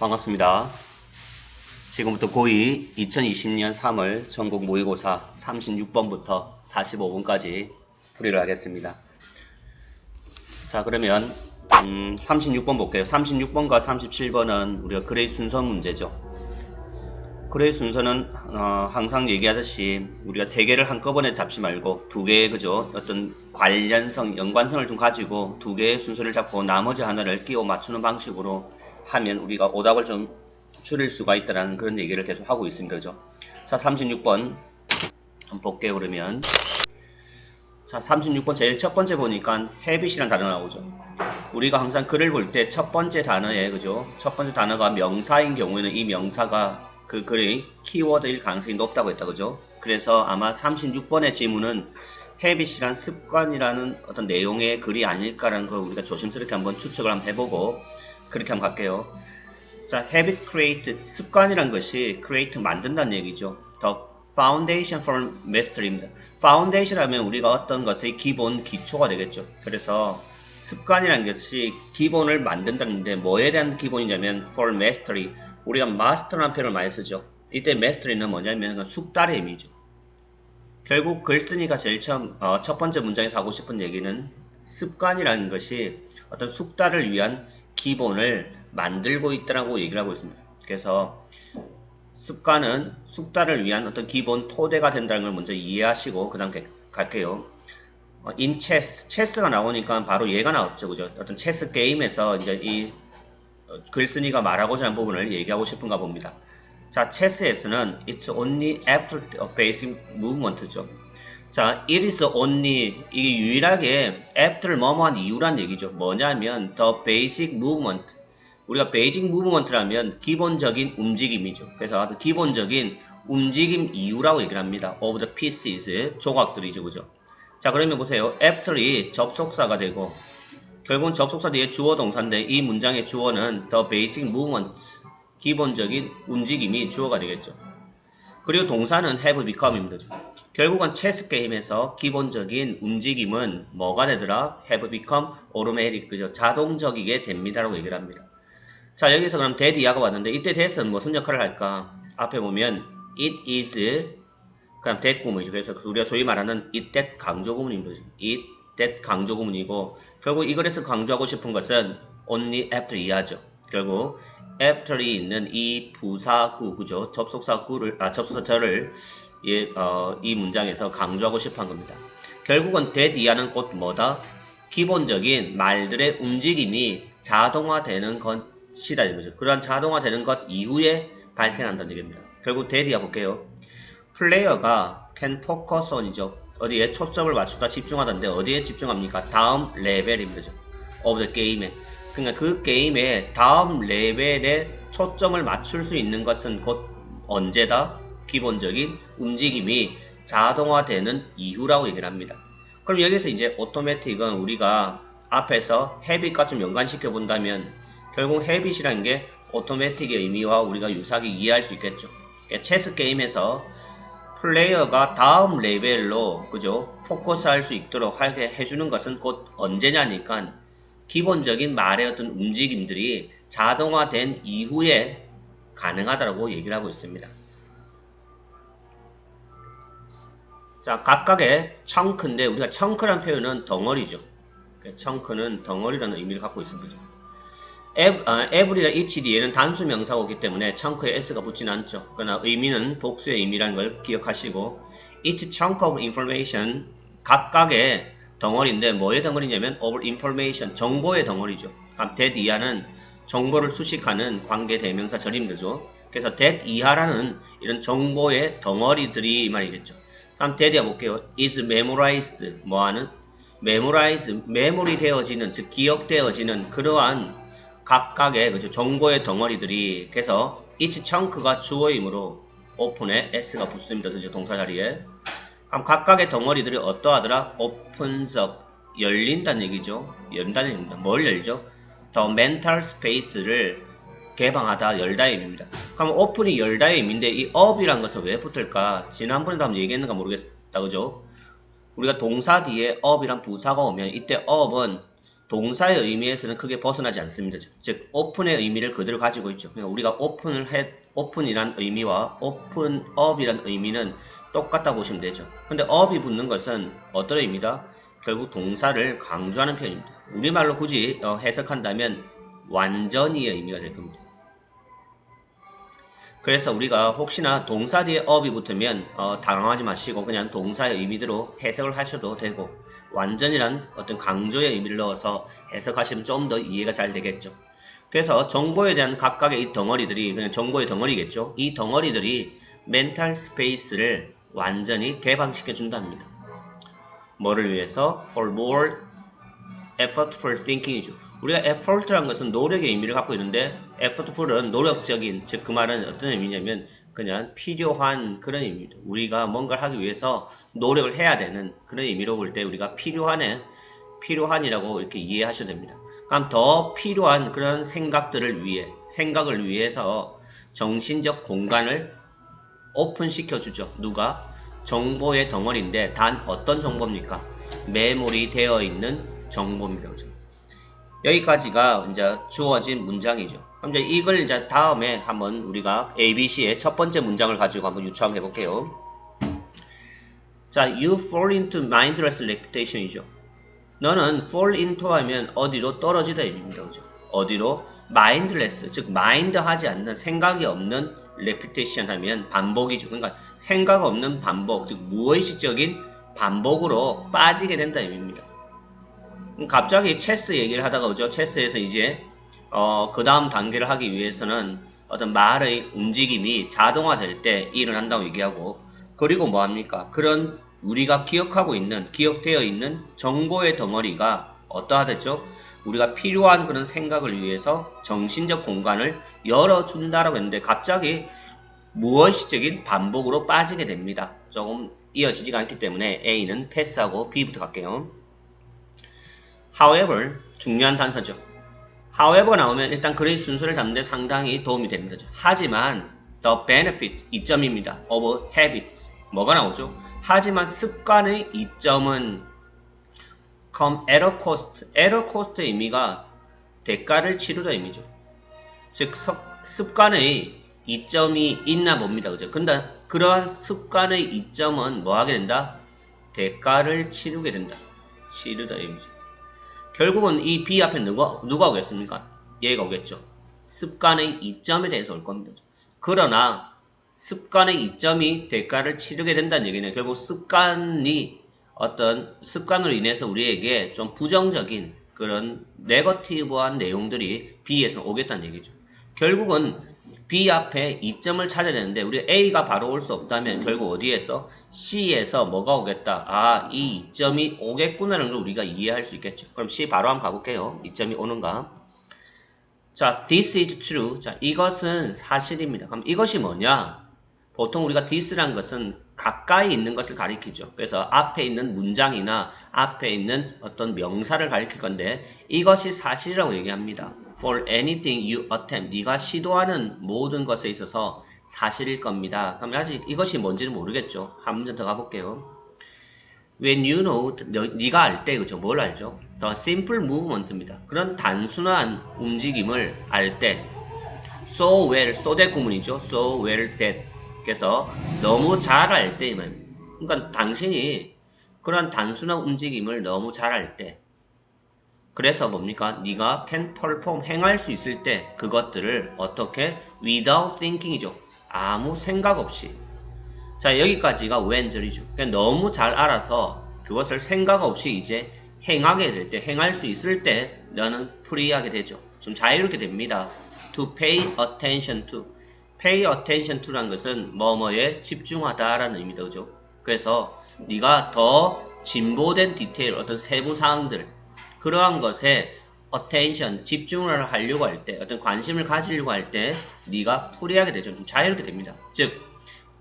반갑습니다. 지금부터 고2 2020년 3월 전국 모의고사 36번부터 45번까지 풀이를 하겠습니다. 자, 그러면 36번 볼게요. 36번과 37번은 우리가 그레이 순서 문제죠. 그레이 순서는 항상 얘기하듯이 우리가 세 개를 한꺼번에 잡지 말고 두 개의 그죠? 어떤 관련성, 연관성을 좀 가지고 두 개의 순서를 잡고 나머지 하나를 끼워 맞추는 방식으로 하면 우리가 오답을 좀 줄일 수가 있다는 그런 얘기를 계속 하고 있습니다. 그죠? 자, 36번 한번 볼게요. 그러면 자, 36번 제일 첫 번째 보니까 habit이라는 단어 나오죠. 우리가 항상 글을 볼 때 첫 번째 단어에 그죠? 첫 번째 단어가 명사인 경우에는 이 명사가 그 글의 키워드일 가능성이 높다고 했다. 그죠? 그래서 아마 36번의 지문은 habit이란 습관이라는 어떤 내용의 글이 아닐까라는 걸 우리가 조심스럽게 한번 추측을 한번 해보고 그렇게 한번 갈게요. 자, habit create, 습관이란 것이 create, 만든다는 얘기죠. The foundation for mastery입니다. foundation 하면 우리가 어떤 것의 기본, 기초가 되겠죠. 그래서 습관이란 것이 기본을 만든다는데 뭐에 대한 기본이냐면 for mastery, 우리가 master라는 표현을 많이 쓰죠. 이때 mastery는 뭐냐면 숙달의 의미죠. 결국 글쓴이가 제일 처음 첫 번째 문장에서 하고 싶은 얘기는 습관이라는 것이 어떤 숙달을 위한 기본을 만들고 있다라고 얘기를 하고 있습니다. 그래서 습관은 숙달을 위한 어떤 기본 토대가 된다는 걸 먼저 이해하시고 그 다음 갈게요. in chess, 체스가 나오니까 바로 얘가 나왔죠. 그죠? 어떤 체스 게임에서 이제 이 글쓴이가 말하고자 하는 부분을 얘기하고 싶은가 봅니다. 자, 체스에서는 it's only after a basic movement죠. 자, it is only, 이게 유일하게 after 뭐뭐한 이유란 얘기죠. 뭐냐면 the basic movement, 우리가 basic movement라면 기본적인 움직임이죠. 그래서 기본적인 움직임 이유라고 얘기를 합니다. of the pieces, 조각들이죠. 그죠? 자, 그러면 보세요. after이 접속사가 되고 결국은 접속사 뒤에 주어 동사인데 이 문장의 주어는 the basic movements, 기본적인 움직임이 주어가 되겠죠. 그리고 동사는 have become입니다. 결국은 체스 게임에서 기본적인 움직임은 뭐가 되더라? have become automatic, 그죠? 자동적이게 됩니다라고 얘기를 합니다. 자, 여기서 그럼 that 이하가 왔는데 이때 that은 무슨 역할을 할까? 앞에 보면 it is, 그럼 that 구문이죠. 그래서 우리가 소위 말하는 it that 강조 구문입니다. it that 강조 구문이고 결국 이 글에서 강조하고 싶은 것은 only after 이하죠. 결국 after이 있는 이 부사구, 그죠? 접속사 절을 이 문장에서 강조하고 싶어 한 겁니다. 결국은 that 이하는 곧 뭐다? 기본적인 말들의 움직임이 자동화되는 것이다. 이거죠. 그러한 자동화되는 것 이후에 발생한다는 얘기입니다. 결국 that 이하 볼게요. 플레이어가 can focus on이죠. 어디에 초점을 맞추다 집중하던데 어디에 집중합니까? 다음 레벨입니다. of the game에. 그러니까 그 게임의 다음 레벨에 초점을 맞출 수 있는 것은 곧 언제다? 기본적인 움직임이 자동화되는 이후라고 얘기를 합니다. 그럼 여기서 이제 automatic은 우리가 앞에서 habit과 좀 연관시켜 본다면 결국 habit이라는 게 automatic의 의미와 우리가 유사하게 이해할 수 있겠죠. 그러니까 체스 게임에서 플레이어가 다음 레벨로 그죠? 포커스할 수 있도록 하게 해주는 것은 곧 언제냐니까 기본적인 말의 어떤 움직임들이 자동화된 이후에 가능하다고 얘기를 하고 있습니다. 자, 각각의 chun크인데 우리가 chun크라는 표현은 덩어리죠. chun크는 덩어리라는 의미를 갖고 있습니다. every랑 each 뒤에는 단수 명사가 오기 때문에 chun크에 s가 붙지는 않죠. 그러나 의미는 복수의 의미라는 걸 기억하시고 each chunk of information, 각각의 덩어리인데 뭐의 덩어리냐면 of information, 정보의 덩어리죠. 그럼 that 이하는 정보를 수식하는 관계 대명사 절임되죠. 그래서 that 이하라는 이런 정보의 덩어리들이 이 말이겠죠. 다음 that 이하 볼게요. is memorized, 뭐하는? memorize, 메모리 되어지는, 즉 기억되어지는 그러한 각각의 그죠? 정보의 덩어리들이, 그래서 each chunk가 주어이므로 open에 s가 붙습니다. 그죠? 동사 자리에. 그럼 각각의 덩어리들이 어떠하더라? opens up, 열린다는 얘기죠. 연다는 얘기입니다. 뭘 열죠? the mental space를 개방하다, 열다의 의미입니다. 그럼 open이 열다의 의미인데 이 up이란 것은 왜 붙을까? 지난번에도 한번 얘기했는가 모르겠다. 그죠? 우리가 동사 뒤에 up이란 부사가 오면 이때 up은 동사의 의미에서는 크게 벗어나지 않습니다. 즉 open의 의미를 그대로 가지고 있죠. 그러니까 우리가 open이란 의미와 openup이란 의미는 똑같다 보시면 되죠. 근데 up이 붙는 것은 어떤 의미다? 결국 동사를 강조하는 표현입니다. 우리말로 굳이 해석한다면 완전히의 의미가 될 겁니다. 그래서 우리가 혹시나 동사 뒤에 up이 붙으면 당황하지 마시고 그냥 동사의 의미대로 해석을 하셔도 되고, 완전이란 어떤 강조의 의미를 넣어서 해석하시면 좀 더 이해가 잘 되겠죠. 그래서 정보에 대한 각각의 이 덩어리들이 그냥 정보의 덩어리겠죠. 이 덩어리들이 멘탈 스페이스를 완전히 개방시켜 준답니다. 뭐를 위해서? For more effortful thinking이죠. 우리가 effort라는 것은 노력의 의미를 갖고 있는데, effortful은 노력적인, 즉 그 말은 어떤 의미냐면 그냥 필요한 그런 의미입니다. 우리가 뭔가를 하기 위해서 노력을 해야 되는 그런 의미로 볼 때 우리가 필요한이라고 이렇게 이해하셔도 됩니다. 그럼 더 필요한 그런 생각을 위해서 정신적 공간을 오픈시켜 주죠. 누가? 정보의 덩어리인데 단 어떤 정보입니까? 메모리 되어 있는 정보입니다. 그죠? 여기까지가 이제 주어진 문장이죠. 그럼 이제 이걸 이제 다음에 한번 우리가 ABC의 첫 번째 문장을 가지고 한번 유추 해 볼게요. 자, you fall into mindless repetition이죠. 너는 fall into 하면 어디로 떨어지다 의미입니다. 그죠? 어디로? mindless, 즉 mind하지 않는, 생각이 없는 repetition 하면 반복이죠. 그러니까 생각 없는 반복, 즉 무의식적인 반복으로 빠지게 된다 의미입니다. 갑자기 체스 얘기를 하다가 그죠? 체스에서 이제 그 다음 단계를 하기 위해서는 어떤 말의 움직임이 자동화될 때 일어난다고 얘기하고, 그리고 뭐합니까? 그런 우리가 기억되어 있는 정보의 덩어리가 어떠하겠죠? 우리가 필요한 그런 생각을 위해서 정신적 공간을 열어준다라고 했는데 갑자기 무의식적인 반복으로 빠지게 됩니다. 조금 이어지지가 않기 때문에 A는 패스하고 B부터 갈게요. However, 중요한 단서죠. However 나오면 일단 글의 순서를 잡는 데 상당히 도움이 됩니다. 하지만 the benefit, 이점입니다. of habits, 뭐가 나오죠? 하지만 습관의 이점은 come at a cost. at a cost의 의미가 대가를 치르다 의미죠. 즉 습관의 이점이 있나 봅니다. 그죠? 근데 그러한 습관의 이점은 뭐 하게 된다? 대가를 치르게 된다. 치르다 의미죠. 결국은 이 B 앞에 누가 오겠습니까? 얘가 오겠죠. 습관의 이점에 대해서 올 겁니다. 그러나 습관의 이점이 대가를 치르게 된다는 얘기는 결국 어떤 습관으로 인해서 우리에게 좀 부정적인 그런 네거티브한 내용들이 B에서 오겠다는 얘기죠. 결국은 B 앞에 이점을 찾아야 되는데 우리 A가 바로 올 수 없다면 결국 어디에서? C에서 뭐가 오겠다? 아, 이 이점이 오겠구나라는 걸 우리가 이해할 수 있겠죠. 그럼 C 바로 한번 가볼게요. 이점이 오는가? 자, this is true. 자, 이것은 사실입니다. 그럼 이것이 뭐냐? 보통 우리가 this라는 것은 가까이 있는 것을 가리키죠. 그래서 앞에 있는 문장이나 앞에 있는 어떤 명사를 가리킬 건데 이것이 사실이라고 얘기합니다. For anything you attempt, 네가 시도하는 모든 것에 있어서 사실일 겁니다. 그럼 아직 이것이 뭔지는 모르겠죠. 한 문제 더 가볼게요. When you know, 네가 알 때, 그죠? 뭘 알죠? The simple movement입니다. 그런 단순한 움직임을 알 때, so well, so that 구문이죠. so well that. 그래서 너무 잘 알 때, 그러니까 당신이 그런 단순한 움직임을 너무 잘 알 때, 그래서 뭡니까? 네가 can perform, 행할 수 있을 때 그것들을 어떻게? without thinking이죠. 아무 생각 없이. 자, 여기까지가 when절이죠. 그러니까 너무 잘 알아서 그것을 생각 없이 이제 행하게 될 때, 행할 수 있을 때 너는 프리하게 되죠. 좀 자유롭게 됩니다. To pay attention to. pay attention to라는 것은 뭐뭐에 집중하다라는 의미다. 그죠? 그래서 네가 더 진보된 디테일, 어떤 세부 사항들, 그러한 것에 attention, 집중을 하려고 할 때, 어떤 관심을 가지려고 할 때 네가 프리하게 되죠. 좀 자유롭게 됩니다. 즉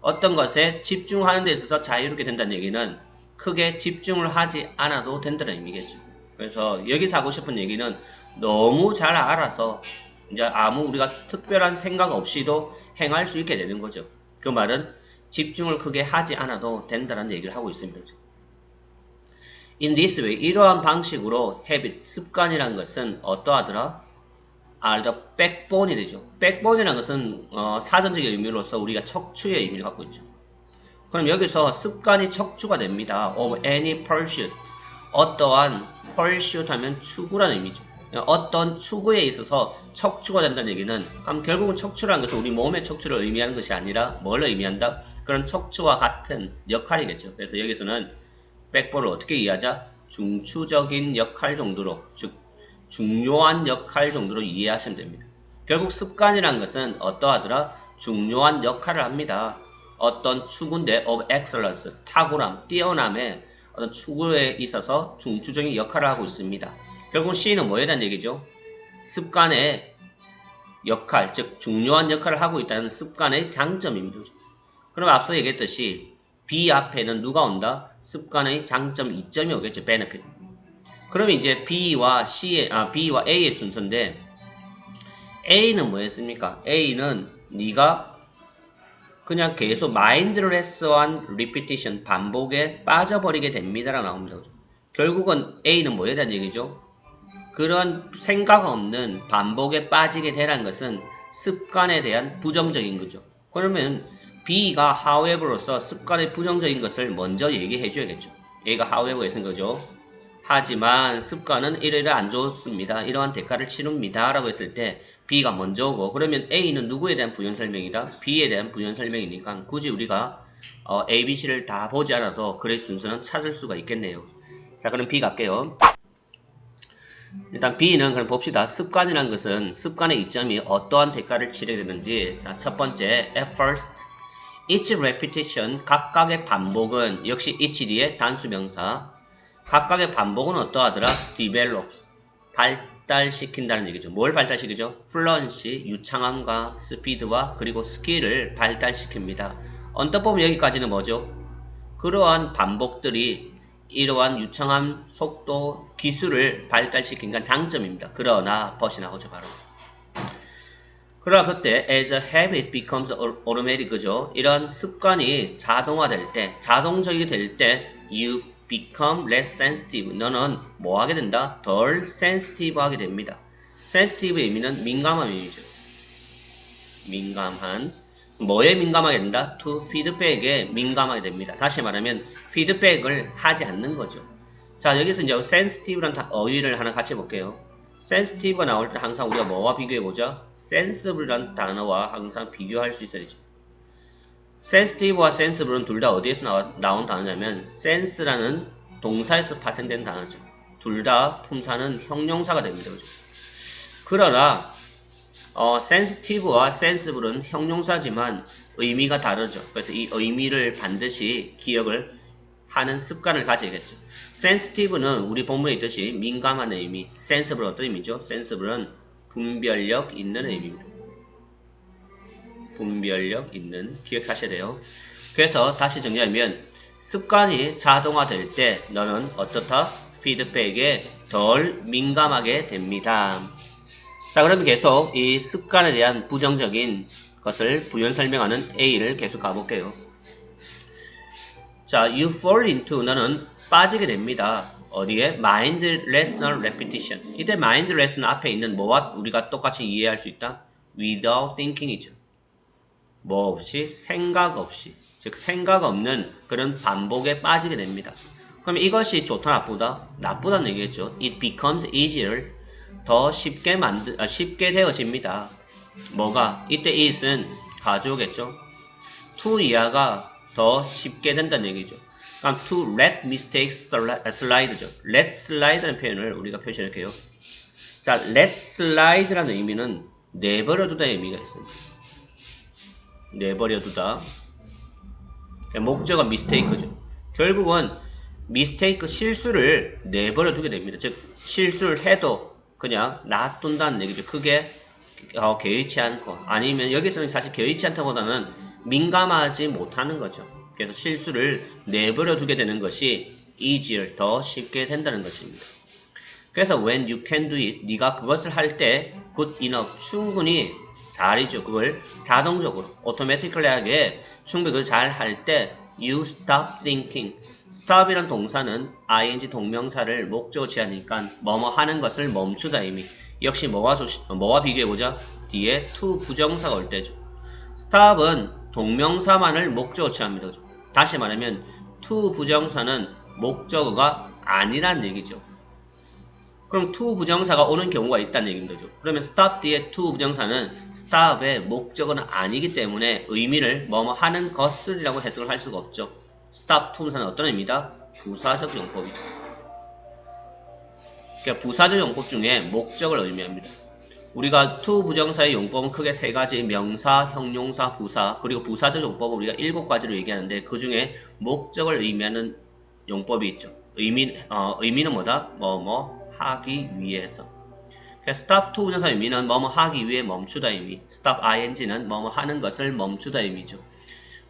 어떤 것에 집중하는 데 있어서 자유롭게 된다는 얘기는 크게 집중을 하지 않아도 된다는 의미겠죠. 그래서 여기서 하고 싶은 얘기는 너무 잘 알아서 이제 아무 우리가 특별한 생각 없이도 행할 수 있게 되는 거죠. 그 말은 집중을 크게 하지 않아도 된다는 얘기를 하고 있습니다. In this way, 이러한 방식으로 habit, 습관이라는 것은 어떠하더라? are the backbone이 되죠. backbone이라는 것은 사전적인 의미로서 우리가 척추의 의미를 갖고 있죠. 그럼 여기서 습관이 척추가 됩니다. of any pursuit. 어떠한 pursuit 하면 추구라는 의미죠. 어떤 추구에 있어서 척추가 된다는 얘기는 그럼 결국은 척추라는 것은 우리 몸의 척추를 의미하는 것이 아니라 뭘 의미한다? 그런 척추와 같은 역할이겠죠. 그래서 여기서는 백보를 어떻게 이해하자? 중추적인 역할 정도로, 즉 중요한 역할 정도로 이해하시면 됩니다. 결국 습관이란 것은 어떠하더라? 중요한 역할을 합니다. 어떤 추구인데 of excellence, 탁월함, 뛰어남의 어떤 추구에 있어서 중추적인 역할을 하고 있습니다. 결국 C는 뭐에 대한 얘기죠? 습관의 역할, 즉 중요한 역할을 하고 있다는 습관의 장점입니다. 그럼 앞서 얘기했듯이 B 앞에는 누가 온다? 습관의 장점 이점이 오겠죠. benefit. 그럼 이제 B와 A의 순서인데 A는 뭐였습니까? A는 네가 그냥 계속 mindless한 repetition, 반복에 빠져버리게 됩니다라고 나옵니다. 결국은 A는 뭐에 대한 얘기죠? 그런 생각 없는 반복에 빠지게 되라는 것은 습관에 대한 부정적인 거죠. 그러면 B가 however로서 습관의 부정적인 것을 먼저 얘기해 줘야겠죠. A가 however에 쓴 거죠. 하지만 습관은 이래라 안 좋습니다. 이러한 대가를 치릅니다. 라고 했을 때 B가 먼저 오고 그러면 A는 누구에 대한 부연 설명이다? B에 대한 부연 설명이니까 굳이 우리가 A, B, C를 다 보지 않아도 글의 순서는 찾을 수가 있겠네요. 자, 그럼 B 갈게요. 일단 B는 그럼 봅시다. 습관이라는 것은 습관의 이점이 어떠한 대가를 치르게 되는지. 자, 첫 번째 at first each repetition 각각의 반복은 역시 each 뒤에 단수명사 각각의 반복은 어떠하더라? develops 발달시킨다는 얘기죠. 뭘 발달시키죠? fluency 유창함과 스피드와 그리고 스킬을 발달시킵니다. 언뜻 보면 여기까지는 뭐죠? 그러한 반복들이 이러한 유창함, 속도, 기술을 발달시킨 건 장점입니다. 그러나 벗이 나오죠 바로. 그러나 그때 as a habit becomes automatic 그죠? 이런 습관이 자동화될 때, 자동적이 될 때 you become less sensitive. 너는 뭐 하게 된다? 덜 sensitive 하게 됩니다. sensitive의 의미는 민감한 의미죠. 민감한. 뭐에 민감하게 된다? to feedback에 민감하게 됩니다. 다시 말하면 feedback을 하지 않는 거죠. 자, 여기서 이제 sensitive라는 어휘를 하나 같이 볼게요. sensitive가 나올 때 항상 우리가 뭐와 비교해보자? sensible라는 단어와 항상 비교할 수 있어야죠. sensitive와 sensible은 둘 다 어디에서 나온 단어냐면 sense라는 동사에서 파생된 단어죠. 둘 다 품사는 형용사가 됩니다. 그죠? 그러나 sensitive와 sensible은 형용사지만 의미가 다르죠. 그래서 이 의미를 반드시 기억을 하는 습관을 가져야겠죠. sensitive는 우리 본문에 있듯이 민감한 의미, sensible은 어떤 의미죠? sensible은 분별력 있는 의미입니다. 분별력 있는, 기억하셔야 돼요. 그래서 다시 정리하면 습관이 자동화될 때 너는 어떻다? 피드백에 덜 민감하게 됩니다. 자, 그러면 계속 이 습관에 대한 부정적인 것을 부연 설명하는 A를 계속 가볼게요. 자, you fall into 너는 빠지게 됩니다. 어디에? mindless repetition. 이때 mindless는 앞에 있는 뭐와 우리가 똑같이 이해할 수 있다? without thinking이죠. 뭐 없이? 생각 없이. 즉 생각 없는 그런 반복에 빠지게 됩니다. 그럼 이것이 좋다 나쁘다? 나쁘다는 얘기겠죠. It becomes easier. 더 쉽게 되어집니다. 뭐가? 이때 it은 가져오겠죠. to 이하가 더 쉽게 된다는 얘기죠. 그럼 to let mistakes slide죠. let slide라는 표현을 우리가 표시할게요. 자, let slide라는 의미는 내버려두다의 의미가 있습니다. 내버려두다. 목적은 mistake죠. 결국은 mistake 실수를 내버려두게 됩니다. 즉 실수를 해도 그냥 놔둔다는 얘기죠. 크게 개의치 않고 아니면 여기서는 사실 개의치 않다보다는 민감하지 못하는 거죠. 그래서 실수를 내버려 두게 되는 것이 easier, 더 쉽게 된다는 것입니다. 그래서 when you can do it, 네가 그것을 할 때 good enough, 충분히 잘이죠. 그걸 자동적으로, automatically하게 충분히 그걸 잘 할 때 You stop thinking. stop이란 동사는 ing 동명사를 목적어 취하니까 뭐뭐 하는 것을 멈추다 의미. 역시 뭐와 비교해보자. 뒤에 to 부정사가 올 때죠. stop은 동명사만을 목적어 취합니다. 다시 말하면 to 부정사는 목적어가 아니란 얘기죠. 그럼 to 부정사가 오는 경우가 있다는 얘기입니다. 그러면 stop 뒤에 to 부정사는 stop의 목적어는 아니기 때문에 의미를 뭐뭐 하는 것을이라고 해석을 할 수가 없죠. stop 투부사는 어떤 의미다? 부사적 용법이죠. 그러니까 부사적 용법 중에 목적을 의미합니다. 우리가 to 부정사의 용법은 크게 세 가지, 명사, 형용사, 부사, 그리고 부사적 용법은 우리가 7가지로 얘기하는데 그 중에 목적을 의미하는 용법이 있죠. 의미는 뭐다? 뭐뭐 하기 위해서. stop to 부정사 의미는 뭐뭐 하기 위해 멈추다 의미. stop ing는 뭐뭐 하는 것을 멈추다 의미죠.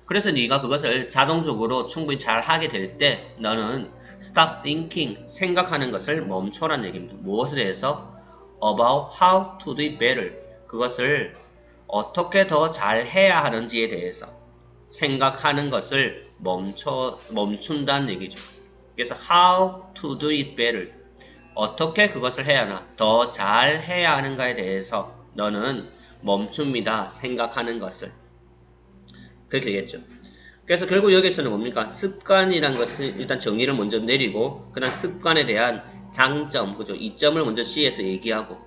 그래서 네가 그것을 자동적으로 충분히 잘 하게 될 때 너는 stop thinking, 생각하는 것을 멈춰라는 얘기입니다. 무엇에 대해서? about how to do it better. 그것을 어떻게 더 잘해야 하는지에 대해서 생각하는 것을 멈춘다는 얘기죠. 그래서 how to do it better. 어떻게 그것을 해야 하나, 더 잘해야 하는가에 대해서 너는 멈춥니다. 생각하는 것을. 그렇게 되겠죠. 그래서 결국 여기서는 뭡니까? 습관이란 것을 일단 정리를 먼저 내리고 그 다음 습관에 대한 장점, 그죠? 이점을 먼저 C에서 얘기하고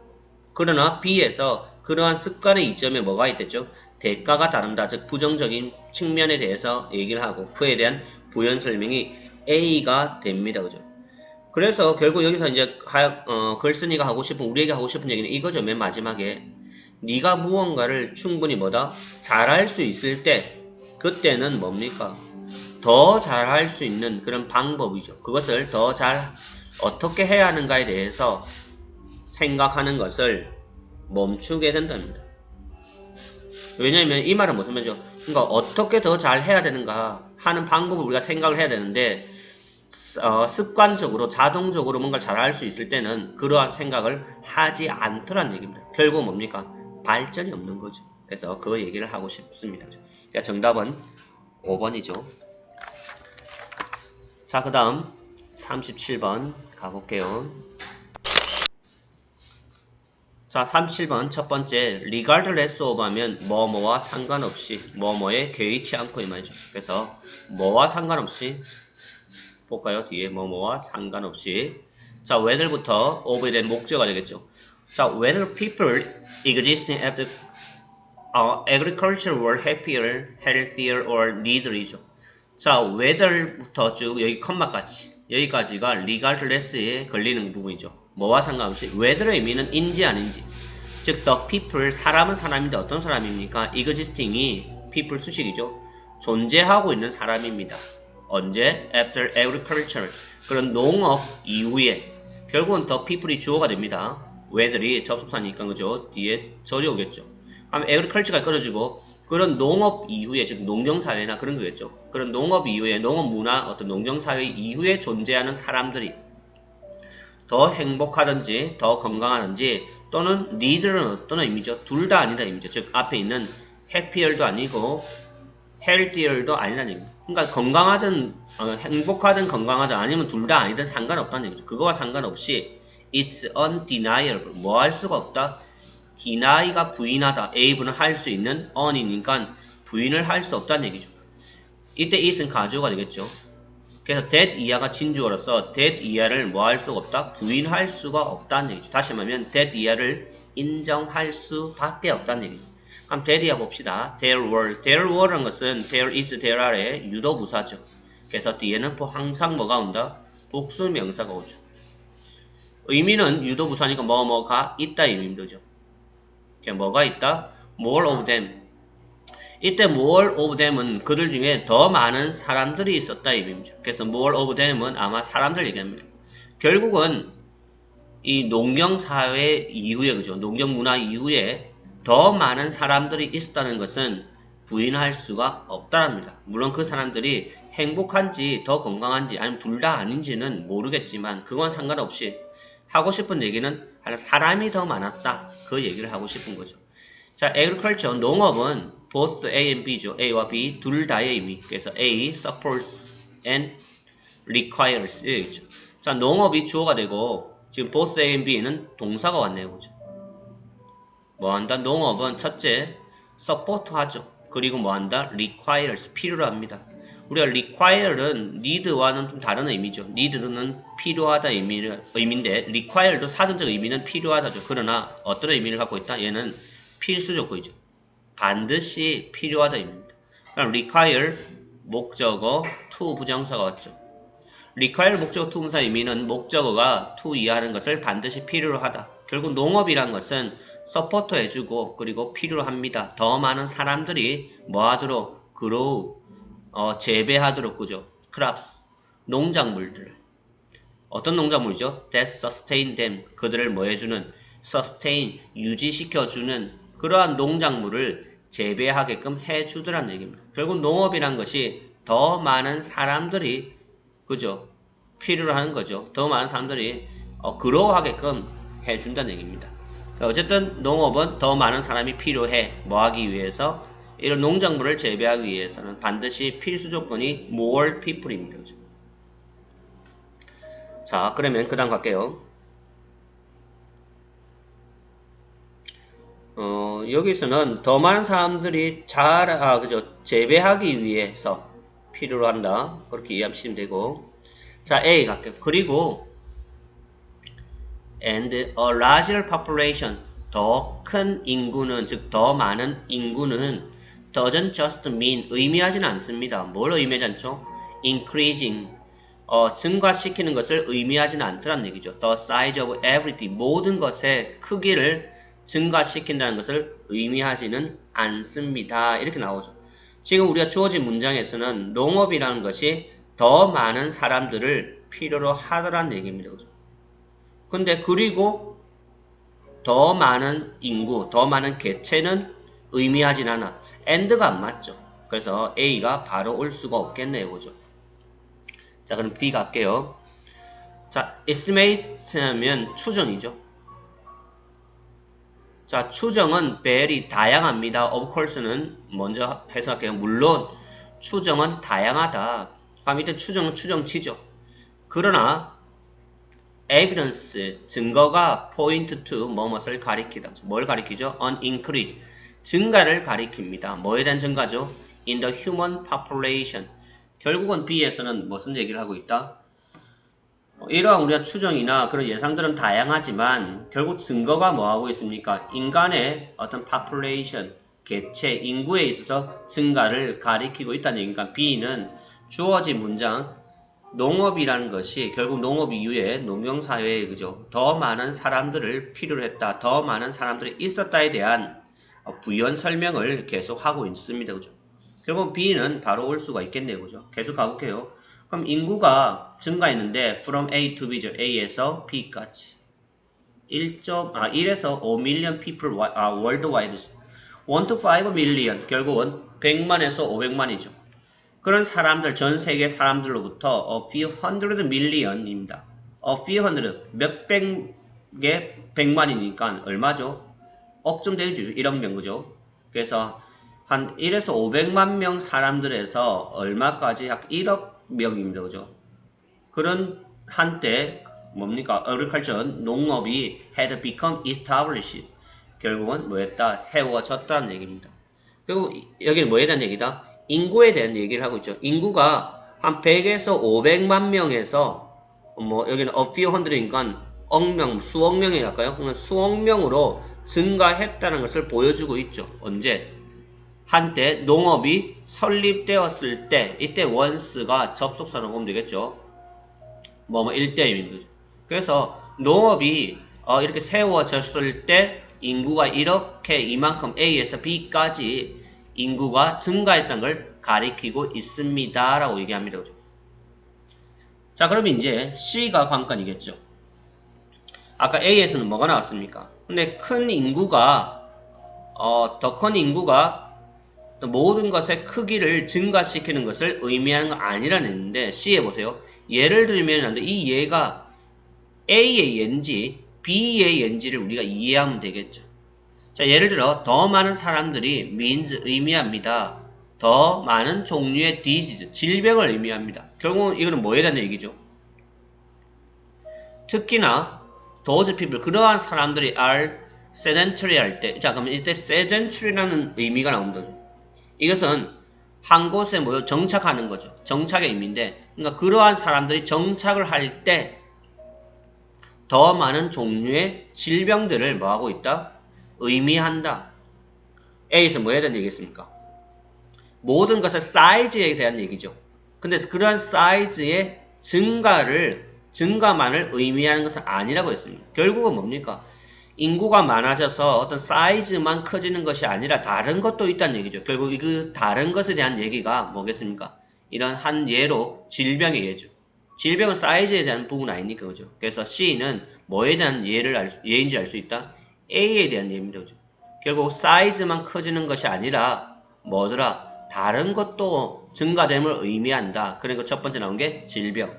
그러나 B에서 그러한 습관의 이점에 뭐가 있겠죠? 대가가 다른다. 즉 부정적인 측면에 대해서 얘기를 하고 그에 대한 부연 설명이 A가 됩니다. 그죠? 그래서 결국 여기서 이제 걸슨이가 하고 싶은 우리에게 하고 싶은 얘기는 이거죠. 맨 마지막에 네가 무언가를 충분히 뭐다? 잘할 수 있을 때 그때는 뭡니까? 더 잘할 수 있는 그런 방법이죠. 그것을 더 잘 어떻게 해야 하는가에 대해서 생각하는 것을 멈추게 된답니다. 왜냐하면 이 말은 무슨 말이죠? 그러니까 어떻게 더 잘 해야 되는가 하는 방법을 우리가 생각을 해야 되는데 습관적으로 자동적으로 뭔가를 잘할 수 있을 때는 그러한 생각을 하지 않더란 얘기입니다. 결국 뭡니까? 발전이 없는 거죠. 그래서 그 얘기를 하고 싶습니다. 그러니까 정답은 5번이죠. 자, 그 다음 37번 가볼게요. 자, 37번 첫 번째 regardless of 하면 뭐뭐와 상관없이 뭐뭐에 개의치 않고 이 말이죠. 그래서 뭐와 상관없이 볼까요? 뒤에 뭐뭐와 상관없이 자, whether부터 of에 대한 목적어가 되겠죠. 자, whether people existing at the agriculture were happier, healthier or neither이죠. 자, whether부터 쭉 여기 컴마까지 여기까지가 regardless에 걸리는 부분이죠. 뭐와 상관없이 whether의 의미는 인지 아닌지 즉 the people 사람은 사람인데 어떤 사람입니까? existing이 people 수식이죠. 존재하고 있는 사람입니다. 언제? after agriculture 그런 농업 이후에 결국은 the people이 주어가 됩니다. whether이 접속사니까 그죠? 뒤에 절이 오겠죠. 그럼 agriculture가 끊어지고 그런 농업 이후에 즉 농경사회나 그런 거겠죠. 그런 농업 이후에 농업문화 어떤 농경사회 이후에 존재하는 사람들이 더 행복하든지 더 건강하든지 또는 neither는 어떤 의미죠? 둘 다 아니다 의미죠. 즉 앞에 있는 happier도 아니고 healthier도 아니라는 얘기입니다. 그러니까 건강하든 행복하든 건강하든 아니면 둘 다 아니든 상관없다는 얘기죠. 그거와 상관없이 it's undeniable 뭐 할 수가 없다. deny가 부인하다 A분은 할 수 있는 on이니까 부인을 할 수 없다는 얘기죠. 이때 it은 가주어가 되겠죠. 그래서 that 이하가 진주어로서 that 이하를 뭐 할 수가 없다? 부인할 수가 없다는 얘기죠. 다시 말하면 that 이하를 인정할 수밖에 없다는 얘기죠. 그럼 that 이하 봅시다. there were라는 것은 there is, there are의 유도부사죠. 그래서 뒤에는 항상 뭐가 온다? 복수 명사가 오죠. 의미는 유도부사니까 뭐가 있다 의미입니다. 뭐가 있다? more of them. 이때 more of them은 그들 중에 더 많은 사람들이 있었다 의미입니다. 그래서 more of them은 아마 사람들 얘기합니다. 결국은 이 농경사회 이후에 그죠? 농경문화 이후에 더 많은 사람들이 있었다는 것은 부인할 수가 없다랍니다. 물론 그 사람들이 행복한지 더 건강한지 아니면 둘 다 아닌지는 모르겠지만 그건 상관없이 하고 싶은 얘기는 사람이 더 많았다. 그 얘기를 하고 싶은 거죠. 자, agriculture, 농업은 both A and B죠. A와 B 둘 다의 의미. 그래서 A supports and requires 이죠. 자, 농업이 주어가 되고 지금 both A and B는 동사가 왔네요. 그죠? 뭐 한다? 농업은 첫째 support 하죠. 그리고 뭐 한다? requires 필요로 합니다. 우리가 require는 need와는 좀 다른 의미죠. need는 필요하다 의미인데 require도 사전적 의미는 필요하다죠. 그러나 어떤 의미를 갖고 있다? 얘는 필수 조건이죠. 반드시 필요하다 의미입니다. 그럼 require 목적어 to 부정사가 왔죠. require 목적어 to 부정사 의미는 목적어가 to 이하하는 것을 반드시 필요로 하다. 결국 농업이란 것은 서포터 해주고 그리고 필요로 합니다. 더 많은 사람들이 뭐 하도록 grow 재배하도록 그죠. crops 농작물들 어떤 농작물이죠? that sustain them 그들을 뭐 해주는 sustain 유지시켜주는 그러한 농작물을 재배하게끔 해주더란 얘기입니다. 결국 농업이란 것이 더 많은 사람들이 그죠 필요로 하는 거죠. 더 많은 사람들이 그로우하게끔 해준다는 얘기입니다. 어쨌든 농업은 더 많은 사람이 필요해 뭐 하기 위해서 이런 농작물을 재배하기 위해서는 반드시 필수 조건이 more people입니다. 그죠? 자, 그러면 그 다음 갈게요. 여기서는 더 많은 사람들이 그죠? 재배하기 위해서 필요로 한다. 그렇게 이해하시면 되고. 자, A 갈게요. 그리고 and a larger population 더 큰 인구는 즉 더 많은 인구는 doesn't just mean 의미하지는 않습니다. 뭘 의미하지 않죠? increasing 증가시키는 것을 의미하지는 않더란 얘기죠. the size of everything 모든 것의 크기를 증가시킨다는 것을 의미하지는 않습니다. 이렇게 나오죠. 지금 우리가 주어진 문장에서는 농업이라는 것이 더 많은 사람들을 필요로 하더란 얘기입니다. 그죠? 근데 그리고 더 많은 인구, 더 많은 개체는 의미하진 않아. and가 안 맞죠. 그래서 A가 바로 올 수가 없겠네요. 그죠? 자, 그럼 B 갈게요. 자, estimate면 추정이죠. 자, 추정은 very 다양합니다. of course는 먼저 해석할게요. 물론 추정은 다양하다. 그럼 이때 추정은 추정치죠. 그러나 evidence 증거가 point to 뭐뭇을 가리키다. 뭘 가리키죠? an increase 증가를 가리킵니다. 뭐에 대한 증가죠? in the human population. 결국은 B에서는 무슨 얘기를 하고 있다? 이러한 우리가 추정이나 그런 예상들은 다양하지만 결국 증거가 뭐하고 있습니까? 인간의 어떤 population, 개체, 인구에 있어서 증가를 가리키고 있다는 얘기니까 B는 주어진 문장 농업이라는 것이 결국 농업 이후에 농경사회에 그죠? 더 많은 사람들을 필요로 했다. 더 많은 사람들이 있었다에 대한 부연 설명을 계속 하고 있습니다. 그죠? 결국 B는 바로 올 수가 있겠네요. 그죠? 계속 가볼게요. 그럼 인구가 증가했는데 from A to B죠. A에서 B까지 1에서 5 million people worldwide 1 to 5 million 결국은 100만에서 500만이죠. 그런 사람들 전 세계 사람들로부터 a few hundred million입니다. a few hundred 몇백개 100만이니까 얼마죠? 억쯤 되죠. 1억 명 그죠? 그래서 한 1에서 500만 명 사람들에서 얼마까지 약 1억 명입니다. 그죠? 그런 한때 뭡니까? agriculture 농업이 had become established. 결국은 뭐였다? 세워졌다는 얘기입니다. 그리고 여기는 뭐에 대한 얘기다? 인구에 대한 얘기를 하고 있죠. 인구가 한 100에서 500만 명에서 뭐 여기는 a few hundred이니까 억명, 수억 명이 갈까요? 그러면 수억 명으로 증가했다는 것을 보여주고 있죠. 언제? 한때 농업이 설립되었을 때 이때 once가 접속사로 보면 되겠죠. 뭐 1대입니다. 그래서 농업이 이렇게 세워졌을 때 인구가 이렇게 이만큼 A에서 B까지 인구가 증가했다는 걸 가리키고 있습니다. 라고 얘기합니다. 그죠? 자, 그럼 이제 C가 관건이겠죠. 아까 A에서는 뭐가 나왔습니까? 근데 큰 인구가 더 큰 인구가 모든 것의 크기를 증가시키는 것을 의미하는 건 아니라는 얘기인데 C에 보세요. 예를 들면 이 예가 A의 예인지 B의 예인지를 우리가 이해하면 되겠죠. 자, 예를 들어 더 많은 사람들이 means 의미합니다. 더 많은 종류의 disease 질병을 의미합니다. 결국은 이거는 뭐에 대한 얘기죠? 특히나 those people 그러한 사람들이 are sedentary 할 때, 자 그러면 이때 sedentary라는 의미가 나옵니다. 이것은 한 곳에 모여 정착하는 거죠. 정착의 의미인데, 그러니까 그러한 사람들이 정착을 할 때 더 많은 종류의 질병들을 뭐하고 있다? 의미한다. A에서 뭐 해야 되는 얘기겠습니까? 모든 것의 사이즈에 대한 얘기죠. 근데 그러한 사이즈의 증가만을 의미하는 것은 아니라고 했습니다. 결국은 뭡니까? 인구가 많아져서 어떤 사이즈만 커지는 것이 아니라 다른 것도 있다는 얘기죠. 결국 그 다른 것에 대한 얘기가 뭐겠습니까? 이런 한 예로 질병의 예죠. 질병은 사이즈에 대한 부분 아닙니까? 그죠? 그래서 C는 뭐에 대한 예인지 알 수 있다? A에 대한 예입니다. 그죠? 결국 사이즈만 커지는 것이 아니라 뭐더라? 다른 것도 증가됨을 의미한다. 그러니까 첫 번째 나온 게 질병.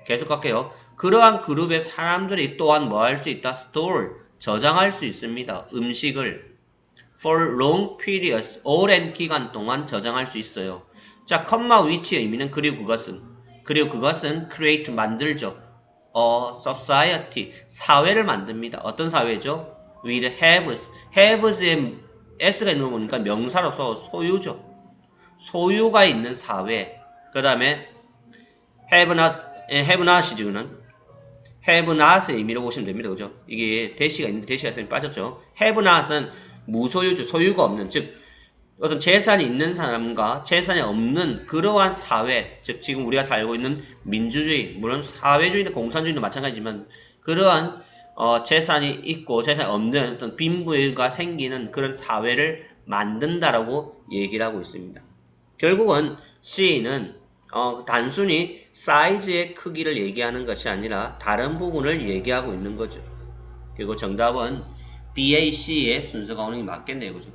계속 갈게요. 그러한 그룹의 사람들이 또한 뭐 할 수 있다? store, 저장할 수 있습니다. 음식을 for long periods, 오랜 기간 동안 저장할 수 있어요. 자, 컴마 위치의 의미는 그리고 그것은 create, 만들죠. society, 사회를 만듭니다. 어떤 사회죠? with haves의 s가 있는 거 보니까 명사로서 소유죠. 소유가 있는 사회. 그 다음에 have not이지, 그는 have not의 의미로 보시면 됩니다. 그죠? 이게 대시가 있는데 대시가 있으면 빠졌죠. have not은 무소유주, 소유가 없는, 즉 어떤 재산이 있는 사람과 재산이 없는 그러한 사회, 즉 지금 우리가 살고 있는 민주주의, 물론 사회주의나 공산주의도 마찬가지지만 그러한 재산이 있고 재산이 없는 어떤 빈부가 생기는 그런 사회를 만든다라고 얘기를 하고 있습니다. 결국은 C는 단순히 사이즈의 크기를 얘기하는 것이 아니라 다른 부분을 얘기하고 있는 거죠. 그리고 정답은 B의 C의 순서가 오는 게 맞겠네요. 그죠?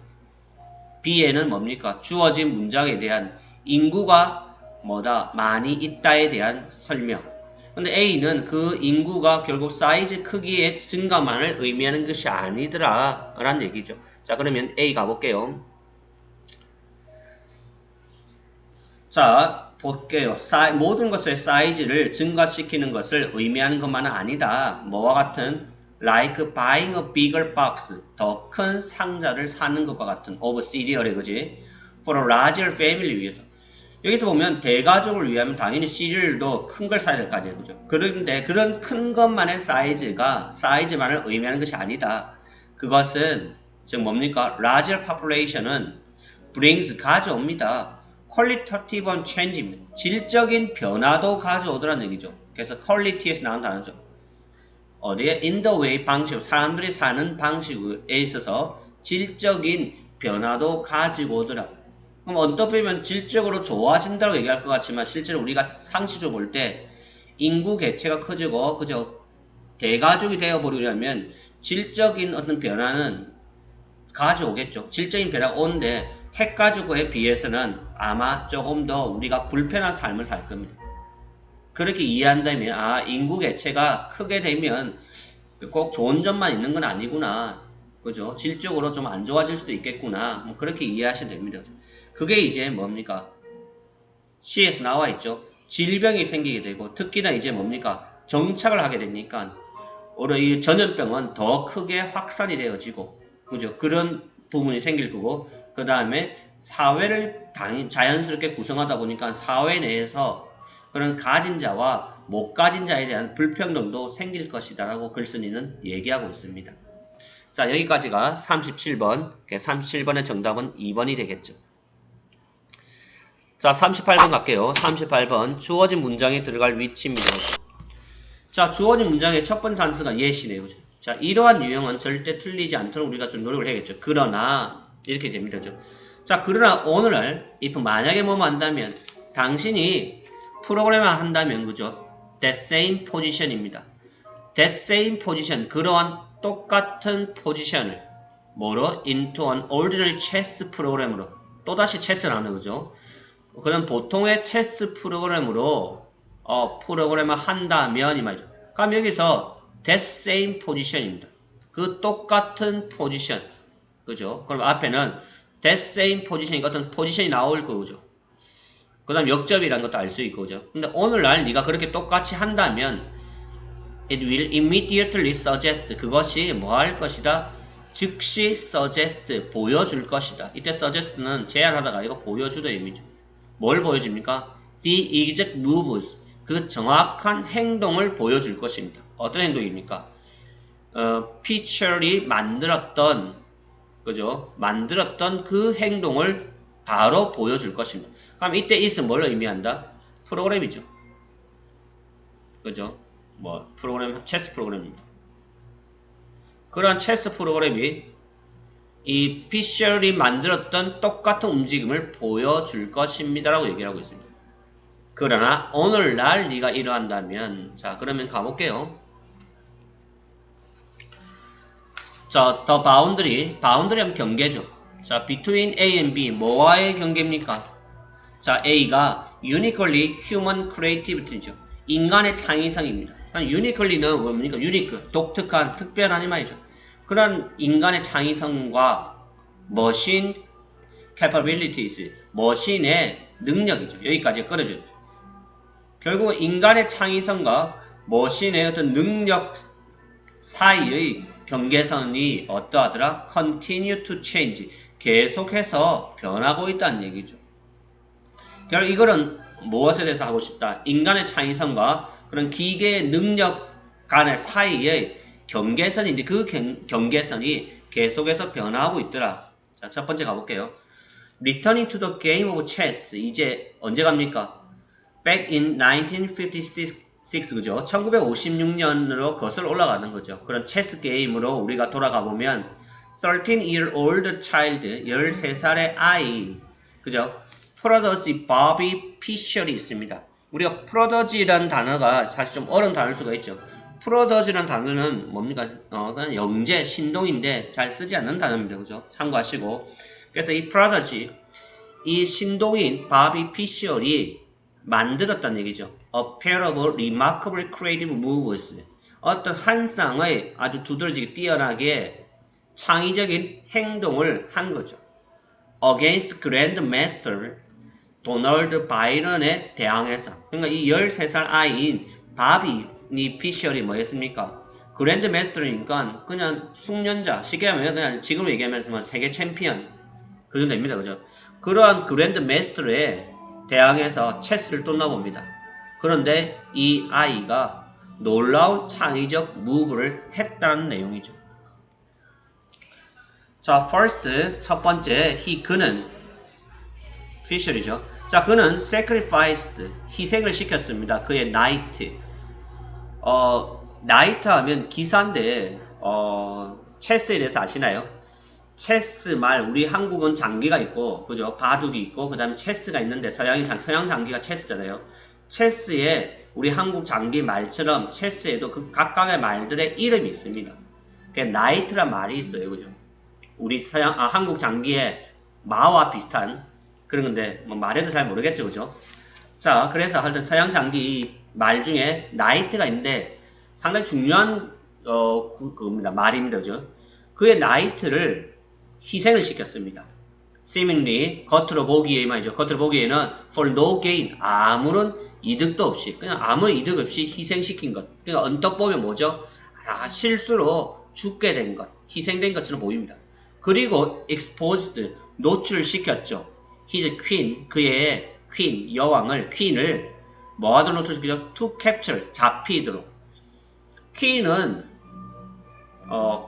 B에는 뭡니까? 주어진 문장에 대한 인구가 뭐다? 많이 있다에 대한 설명. 근데 A는 그 인구가 결국 사이즈 크기의 증가만을 의미하는 것이 아니더라 라는 얘기죠. 자, 그러면 A 가볼게요. 자, 볼게요. 모든 것의 사이즈를 증가시키는 것을 의미하는 것만은 아니다. 뭐와 같은 like buying a bigger box, 더 큰 상자를 사는 것과 같은 of cereal에, 그지? for a larger family 위해서. 여기서 보면 대가족을 위하면 당연히 cereal도 큰 걸 사야 될 거 아니에요, 그죠? 그런데 그런 큰 것만의 사이즈만을 의미하는 것이 아니다. 그것은 즉 뭡니까? larger population은 brings, 가져옵니다. qualitative change입니다. 질적인 변화도 가져오더라는 얘기죠. 그래서 quality에서 나온 단어죠. 어디에? in the way, 방식, 사람들이 사는 방식에 있어서 질적인 변화도 가지고 오더라. 그럼 언뜻 보면 질적으로 좋아진다고 얘기할 것 같지만 실제로 우리가 상식적으로 볼 때 인구 개체가 커지고 그저 대가족이 되어버리려면 질적인 어떤 변화는 가져오겠죠. 질적인 변화가 오는데 핵가족에 비해서는 아마 조금 더 우리가 불편한 삶을 살 겁니다. 그렇게 이해한다면 인구 개체가 크게 되면 꼭 좋은 점만 있는 건 아니구나. 그죠? 질적으로 좀 안 좋아질 수도 있겠구나. 뭐 그렇게 이해하시면 됩니다. 그게 이제 뭡니까? C에서 나와 있죠. 질병이 생기게 되고 특히나 이제 뭡니까? 정착을 하게 되니까 오히려 이 전염병은 더 크게 확산이 되어지고, 그죠? 그런 부분이 생길 거고, 그 다음에 사회를 자연스럽게 구성하다 보니까 사회 내에서 그런 가진 자와 못 가진 자에 대한 불평등도 생길 것이다 라고 글쓴이는 얘기하고 있습니다. 자, 여기까지가 37번. 37번의 정답은 2번이 되겠죠. 자, 38번 갈게요. 38번. 주어진 문장에 들어갈 위치입니다. 자, 주어진 문장의 첫 번째 단서가 yes이네요. 그죠? 자, 이러한 유형은 절대 틀리지 않도록 우리가 좀 노력을 해야겠죠. 그러나, 이렇게 됩니다. 그죠? 자, 그러나 오늘날, if 만약에 뭐뭐 한다면, 당신이 프로그램을 한다면, 그죠? that same position입니다. that same position, 그러한 똑같은 포지션을, 뭐로? into an ordinary chess 프로그램으로, 또다시 체스를 하는 거죠. 그런 보통의 체스 프로그램으로, 프로그램을 한다면, 이 말이죠. 그럼 여기서 that same position입니다. 그 똑같은 포지션. 그죠? 그럼 앞에는 that same position이니까 어떤 포지션이 나올 거죠. 그 다음 역접이라는 것도 알 수 있고, 그죠? 근데 오늘날 네가 그렇게 똑같이 한다면 it will immediately suggest 그것이 뭐 할 것이다? 즉시 suggest 보여줄 것이다. 이때 suggest는 제안하다가 이거 보여주다 의미죠. 뭘 보여줍니까? The exact moves 그 정확한 행동을 보여줄 것입니다. 어떤 행동입니까? 피처리 만들었던 그죠? 만들었던 그 행동을 바로 보여줄 것입니다. 그럼 이때 is는 뭘 의미한다? 프로그램이죠. 그죠? 뭐 프로그램 체스 프로그램입니다. 그런 체스 프로그램이 이 피셜이 만들었던 똑같은 움직임을 보여줄 것입니다라고 얘기를 하고 있습니다. 그러나 오늘날 네가 이러한다면 자 그러면 가볼게요. 자, the boundary 하면 경계죠. 자, between A and B 뭐와의 경계입니까? 자, A가 uniquely human creativity죠. 인간의 창의성입니다. uniquely는 뭡니까? unique, 독특한, 특별한 이 말이죠. 그런 인간의 창의성과 machine capabilities, 머신의 능력이죠. 여기까지 끌어줘요. 결국 인간의 창의성과 머신의 어떤 능력 사이의 경계선이 어떠하더라? continue to change. 계속해서 변하고 있다는 얘기죠. 결국 이거는 무엇에 대해서 하고 싶다? 인간의 창의성과 그런 기계의 능력 간의 사이의 경계선인데 그 경계선이 계속해서 변화하고 있더라. 자, 첫 번째 가볼게요. Returning to the game of chess. 이제 언제 갑니까? Back in 1956 그죠? 1956년으로 거슬러 올라가는 거죠. 그런 체스 게임으로 우리가 돌아가 보면 13-year-old child 13살의 아이 그죠? 프로더지 바비 피셜이 있습니다. 우리가 프로더지라는 단어가 사실 좀 어려운 단어일 수가 있죠. 프로더지라는 단어는 뭡니까? 그냥 영재, 신동인데 잘 쓰지 않는 단어입니다. 그죠? 참고하시고. 그래서 이 프로더지, 이 신동인 바비 피셜이 만들었다는 얘기죠. A pair of remarkable creative moves. 어떤 한 쌍의 아주 두드러지게 뛰어나게 창의적인 행동을 한 거죠. Against Grandmaster 도널드 바이런에 대항해서. 그러니까 이 13살 아이인 바비 피셜이 뭐였습니까? 그랜드마스터니까 그냥 숙련자, 쉽게 하면 그냥 지금 얘기하면 세계 챔피언 그 정도 됩니다. 그죠? 그러한 그랜드마스터에 대항해서 체스를 뚫나 봅니다. 그런데 이 아이가 놀라운 창의적 무브를 했다는 내용이죠. 자, first 첫 번째 그는 피셜이죠. 자, 그는 sacrificed 희생을 시켰습니다. 그의 knight knight 하면 기사인데 체스에 대해서 아시나요? 체스 말 우리 한국은 장기가 있고 그죠? 바둑이 있고 그 다음에 체스가 있는데 서양 장기가 체스잖아요. 체스에 우리 한국 장기 말처럼 체스에도 그 각각의 말들의 이름이 있습니다. 나이트란 말이 있어요. 그죠? 우리 한국 장기에 마와 비슷한 그런 건데 뭐 말해도 잘 모르겠죠. 그죠? 자, 그래서 하여튼 서양 장기 말 중에 나이트가 있는데 상당히 중요한 그겁니다. 말입니다. 그죠? 그의 나이트를 희생을 시켰습니다. seemingly 겉으로 보기에만이죠. 겉으로 보기에는 for no gain 아무런 이득도 없이 그냥 아무 이득 없이 희생시킨 것. 그러니까 언뜻 보면 뭐죠? 실수로 죽게 된 것, 희생된 것처럼 보입니다. 그리고 exposed 노출시켰죠. his queen 그의 queen 여왕을 퀸을 뭐하도록 노출시키죠? to capture 잡히도록. 퀸은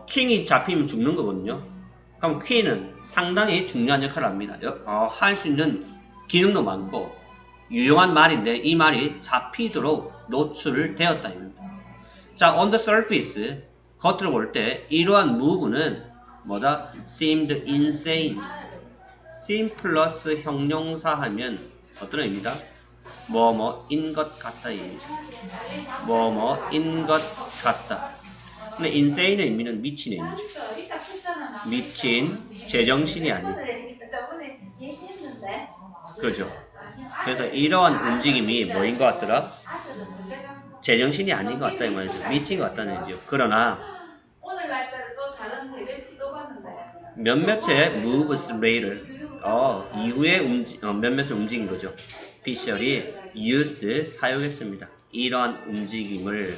킹이 잡히면 죽는 거거든요. 그럼 퀸은 상당히 중요한 역할을 합니다. 할 수 있는 기능도 많고 유용한 말인데 이 말이 잡히도록 노출을 되었다입니다. 자, on the surface 겉으로 볼 때 이러한 move는 뭐다? seemed insane. seem 플러스 형용사 하면 어떤 의미다? 뭐뭐인 것 같다 얘기죠. 뭐뭐인 것 같다. 근데 insane의 의미는 미친 의미죠. 미친, 제정신이 아닌. 그죠? 그래서 이러한 움직임이 뭐인 것 같더라? 제정신이 아닌 것 같다 이 말이죠. 미친 것 같다는 얘기죠. 그러나 몇몇의 moves later. 이후에 몇몇을 움직인 거죠. 피셜이 used 사용했습니다. 이러한 움직임을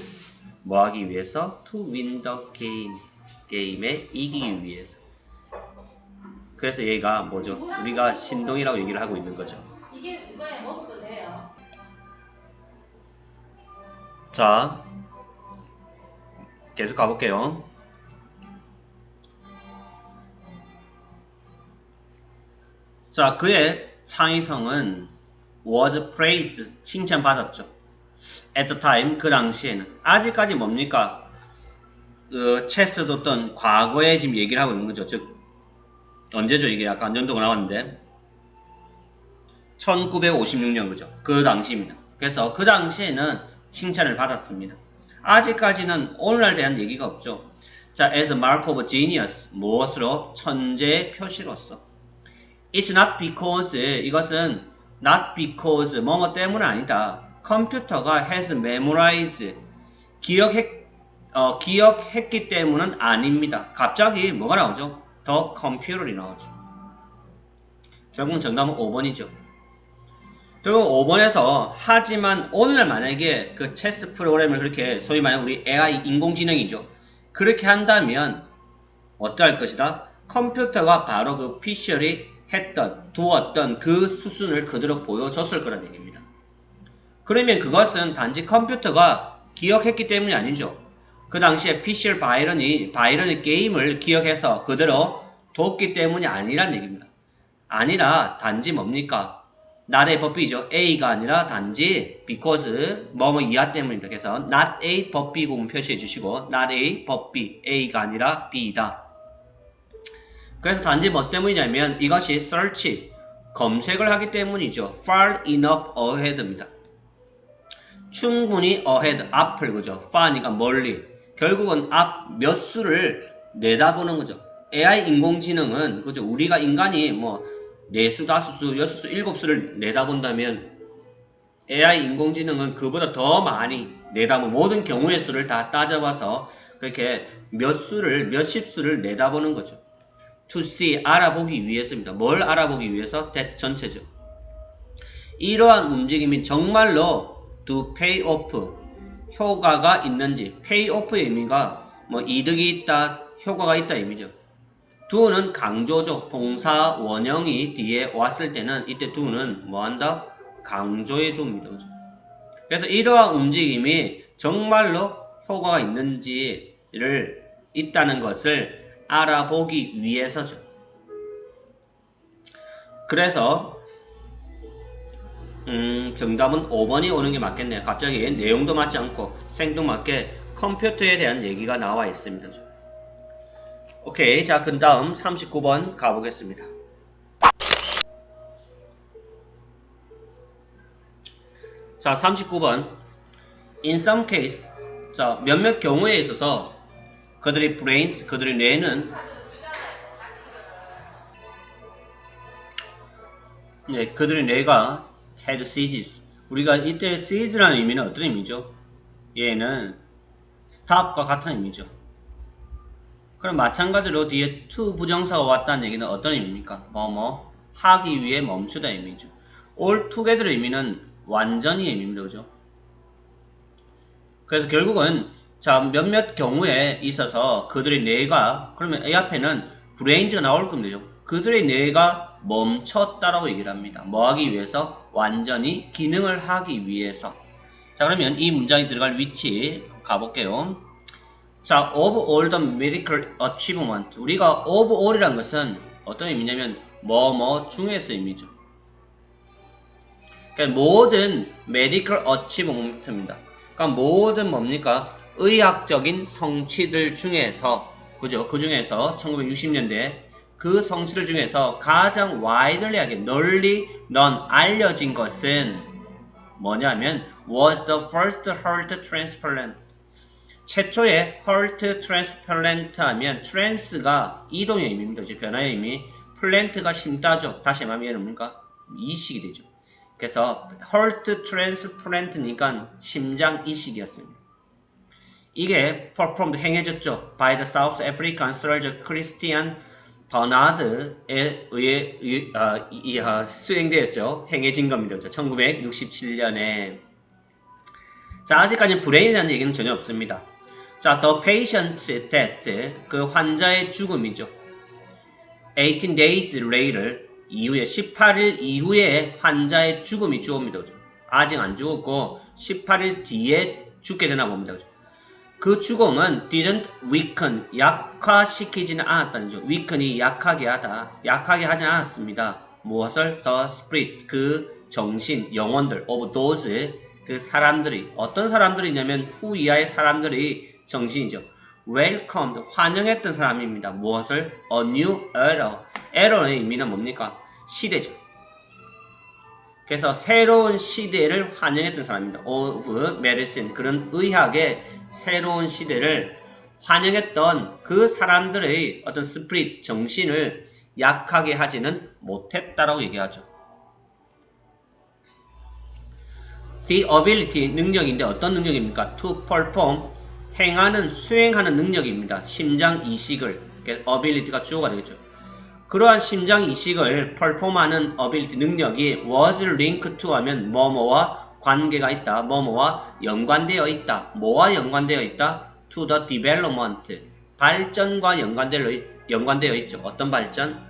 뭐 하기 위해서? To win the game. 게임에 이기기 위해서. 그래서 얘가 뭐죠? 우리가 신동이라고 얘기를 하고 있는 거죠. 이게 이거에 먹어도 돼요. 자, 계속 가볼게요. 자, 그의 창의성은 was praised, 칭찬받았죠. At the time, 그 당시에는. 아직까지 뭡니까? 체스 뒀던 과거에 지금 얘기를 하고 있는 거죠. 즉, 언제죠? 이게 약간 연도가 나왔는데 1956년 그죠? 그 당시입니다. 그래서 그 당시에는 칭찬을 받았습니다. 아직까지는 오늘날 대한 얘기가 없죠. 자, as a mark of genius, 무엇으로? 천재의 표시로서. It's not because, 이것은 not because, 뭐뭐 때문 아니다. 컴퓨터가 has memorized, 기억했기 때문은 아닙니다. 갑자기 뭐가 나오죠? 더 컴퓨터이 나오죠. 결국은 정답은 5번이죠. 그리고 5번에서 하지만 오늘 만약에 그 체스 프로그램을 그렇게 소위 말하는 우리 AI 인공지능이죠. 그렇게 한다면 어떠할 것이다? 컴퓨터가 바로 그 피셜이 두었던 그 수순을 그대로 보여줬을 거란 얘기입니다. 그러면 그것은 단지 컴퓨터가 기억했기 때문이 아니죠. 그 당시에 피셜 바이런이 게임을 기억해서 그대로 뒀기 때문이 아니란 얘기입니다. 아니라 단지 뭡니까? not의 법비죠. A가 아니라 단지 because 뭐뭐 이하 때문입니다. 그래서 not A 법비 구문 표시해 주시고 not A 법비 A가 아니라 B다. 그래서 단지 뭐 때문이냐면 이것이 search 검색을 하기 때문이죠. far enough ahead입니다. 충분히 ahead 앞을 그죠. far니까 멀리. 결국은 앞 몇 수를 내다보는 거죠. AI 인공지능은 그죠. 우리가 인간이 뭐 4수, 5수, 6수, 7수를 내다본다면 AI 인공지능은 그보다 더 많이 내다보는 모든 경우의 수를 다 따져봐서 그렇게 몇십 수를 내다보는 거죠. To see, 알아보기 위해서입니다. 뭘 알아보기 위해서? that 전체죠. 이러한 움직임이 정말로 to pay off, 효과가 있는지, pay off의 의미가 뭐 이득이 있다, 효과가 있다 의미죠. do는 강조죠. 동사 원형이 뒤에 왔을 때는 이때 do는 뭐한다? 강조의 do입니다. 그래서 이러한 움직임이 정말로 효과가 있는지를 있다는 것을 알아보기 위해서죠. 그래서 정답은 5번이 오는 게 맞겠네요. 갑자기 내용도 맞지 않고 생뚱맞게 컴퓨터에 대한 얘기가 나와 있습니다. 오케이, 자, 그 다음 39번 가보겠습니다. 자, 39번. In some case, 자, 몇몇 경우에 있어서 그들의 brains, 그들의 뇌는 그들의 뇌가 had seized. 우리가 이때 seize라는 의미는 어떤 의미죠? 얘는 stop과 같은 의미죠. 그럼 마찬가지로 뒤에 to 부정사가 왔다는 얘기는 어떤 의미입니까? 뭐뭐 하기 위해 멈추다 의미죠. all together의 의미는 완전히 의미입니다. 그죠? 그래서 결국은 자 몇몇 경우에 있어서 그들의 뇌가 그러면 A 앞에는 브레인즈가 나올 겁니다. 그들의 뇌가 멈췄다라고 얘기를 합니다. 뭐 하기 위해서? 완전히 기능을 하기 위해서. 자 그러면 이 문장이 들어갈 위치 가볼게요. 자, of all the medical achievement. 우리가 of all이란 것은 어떤 의미냐면 뭐 중에서 의미죠. 그러니까 모든 medical achievement입니다. 그러니까 모든 뭡니까? 의학적인 성취들 중에서 그죠? 그 중에서 1960년대 그 성취들 중에서 가장 widely하게 널리 알려진 것은 뭐냐면 was the first heart transplant. 최초의 heart transplant 하면 trans가 이동의 의미입니다. 변화의 의미. plant가 심다죠. 다시 말하면 얘는 뭡니까? 이식이 되죠. 그래서 heart transplant니까 심장 이식이었습니다. 이게 performed 행해졌죠. by the South African Surgeon Christian 버나드에 의해 수행되었죠. 행해진 겁니다. 1967년에. 자, 아직까지는 불행에 대한 얘기는 전혀 없습니다. 자, the patient's death, 그 환자의 죽음이죠. 18 days later, 이후에 18일 이후에 환자의 죽음이 주어옵니다. 아직 안 죽었고 18일 뒤에 죽게 되나 봅니다. 그 죽음은 didn't weaken, 약화시키지는 않았다는 죠. weaken이 약하게 하다, 약하게 하진 않았습니다. 무엇을? the spirit, 그 정신, 영혼들 of those, 그 사람들이, 어떤 사람들이냐면 후 이하의 사람들이 정신이죠. welcomed, 환영했던 사람입니다. 무엇을? a new era, era의 의미는 뭡니까? 시대죠. 그래서 새로운 시대를 환영했던 사람입니다. of medicine, 그런 의학의 새로운 시대를 환영했던 그 사람들의 어떤 스피릿, 정신을 약하게 하지는 못했다라고 얘기하죠. The ability, 능력인데 어떤 능력입니까? To perform, 행하는, 수행하는 능력입니다. 심장 이식을, ability가 주어가 되겠죠. 그러한 심장 이식을 perform하는 ability, 능력이 was linked to 하면 뭐뭐와 관계가 있다, 뭐뭐와 연관되어 있다. 뭐와 연관되어 있다? To the development, 발전과 연관되어 있죠. 어떤 발전?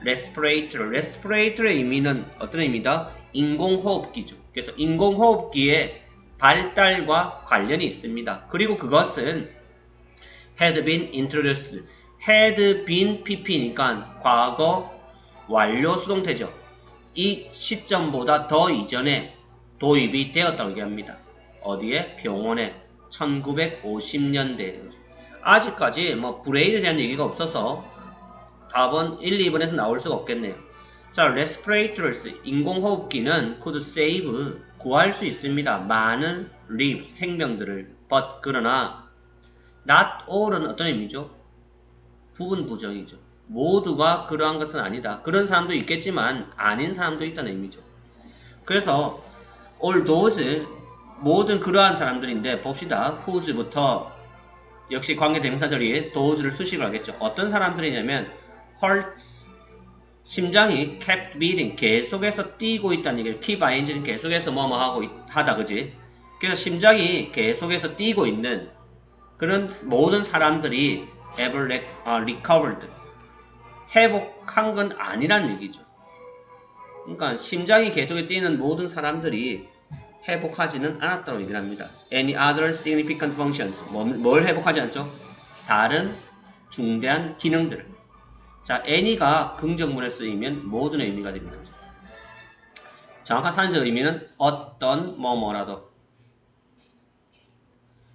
respiratory, respiratory의 의미는 어떤 의미다? 인공호흡기죠. 그래서 인공호흡기의 발달과 관련이 있습니다. 그리고 그것은 had been introduced, had been pp니까 과거 완료 수동태죠. 이 시점보다 더 이전에 도입이 되었다고 얘기합니다. 어디에? 병원에. 1950년대. 아직까지 뭐 브레인에 대한 얘기가 없어서 답은 1, 2번에서 나올 수가 없겠네요. 자, respirators, 인공호흡기는 could save, 구할 수 있습니다. 많은 lives, 생명들을. but, 그러나 not all은 어떤 의미죠? 부분 부정이죠. 모두가 그러한 것은 아니다. 그런 사람도 있겠지만 아닌 사람도 있다는 의미죠. 그래서 all those, 모든 그러한 사람들인데 봅시다. whose부터 역시 관계대명사 자리에 those를 수식을 하겠죠. 어떤 사람들이냐면 hearts, 심장이 kept beating, 계속해서 뛰고 있다는 얘기를, keep ing는 계속해서 뭐뭐 하고 하다, 그지? 그래서 심장이 계속해서 뛰고 있는 그런 모든 사람들이 ever recovered, 회복한 건 아니란 얘기죠. 그러니까 심장이 계속 뛰는 모든 사람들이 회복하지는 않았다고 얘기를 합니다. Any other significant functions, 뭘 회복하지 않죠? 다른 중대한 기능들. 자, any가 긍정문에 쓰이면 모든의 의미가 됩니다. 정확한 사전적 의미는 어떤 뭐뭐라도.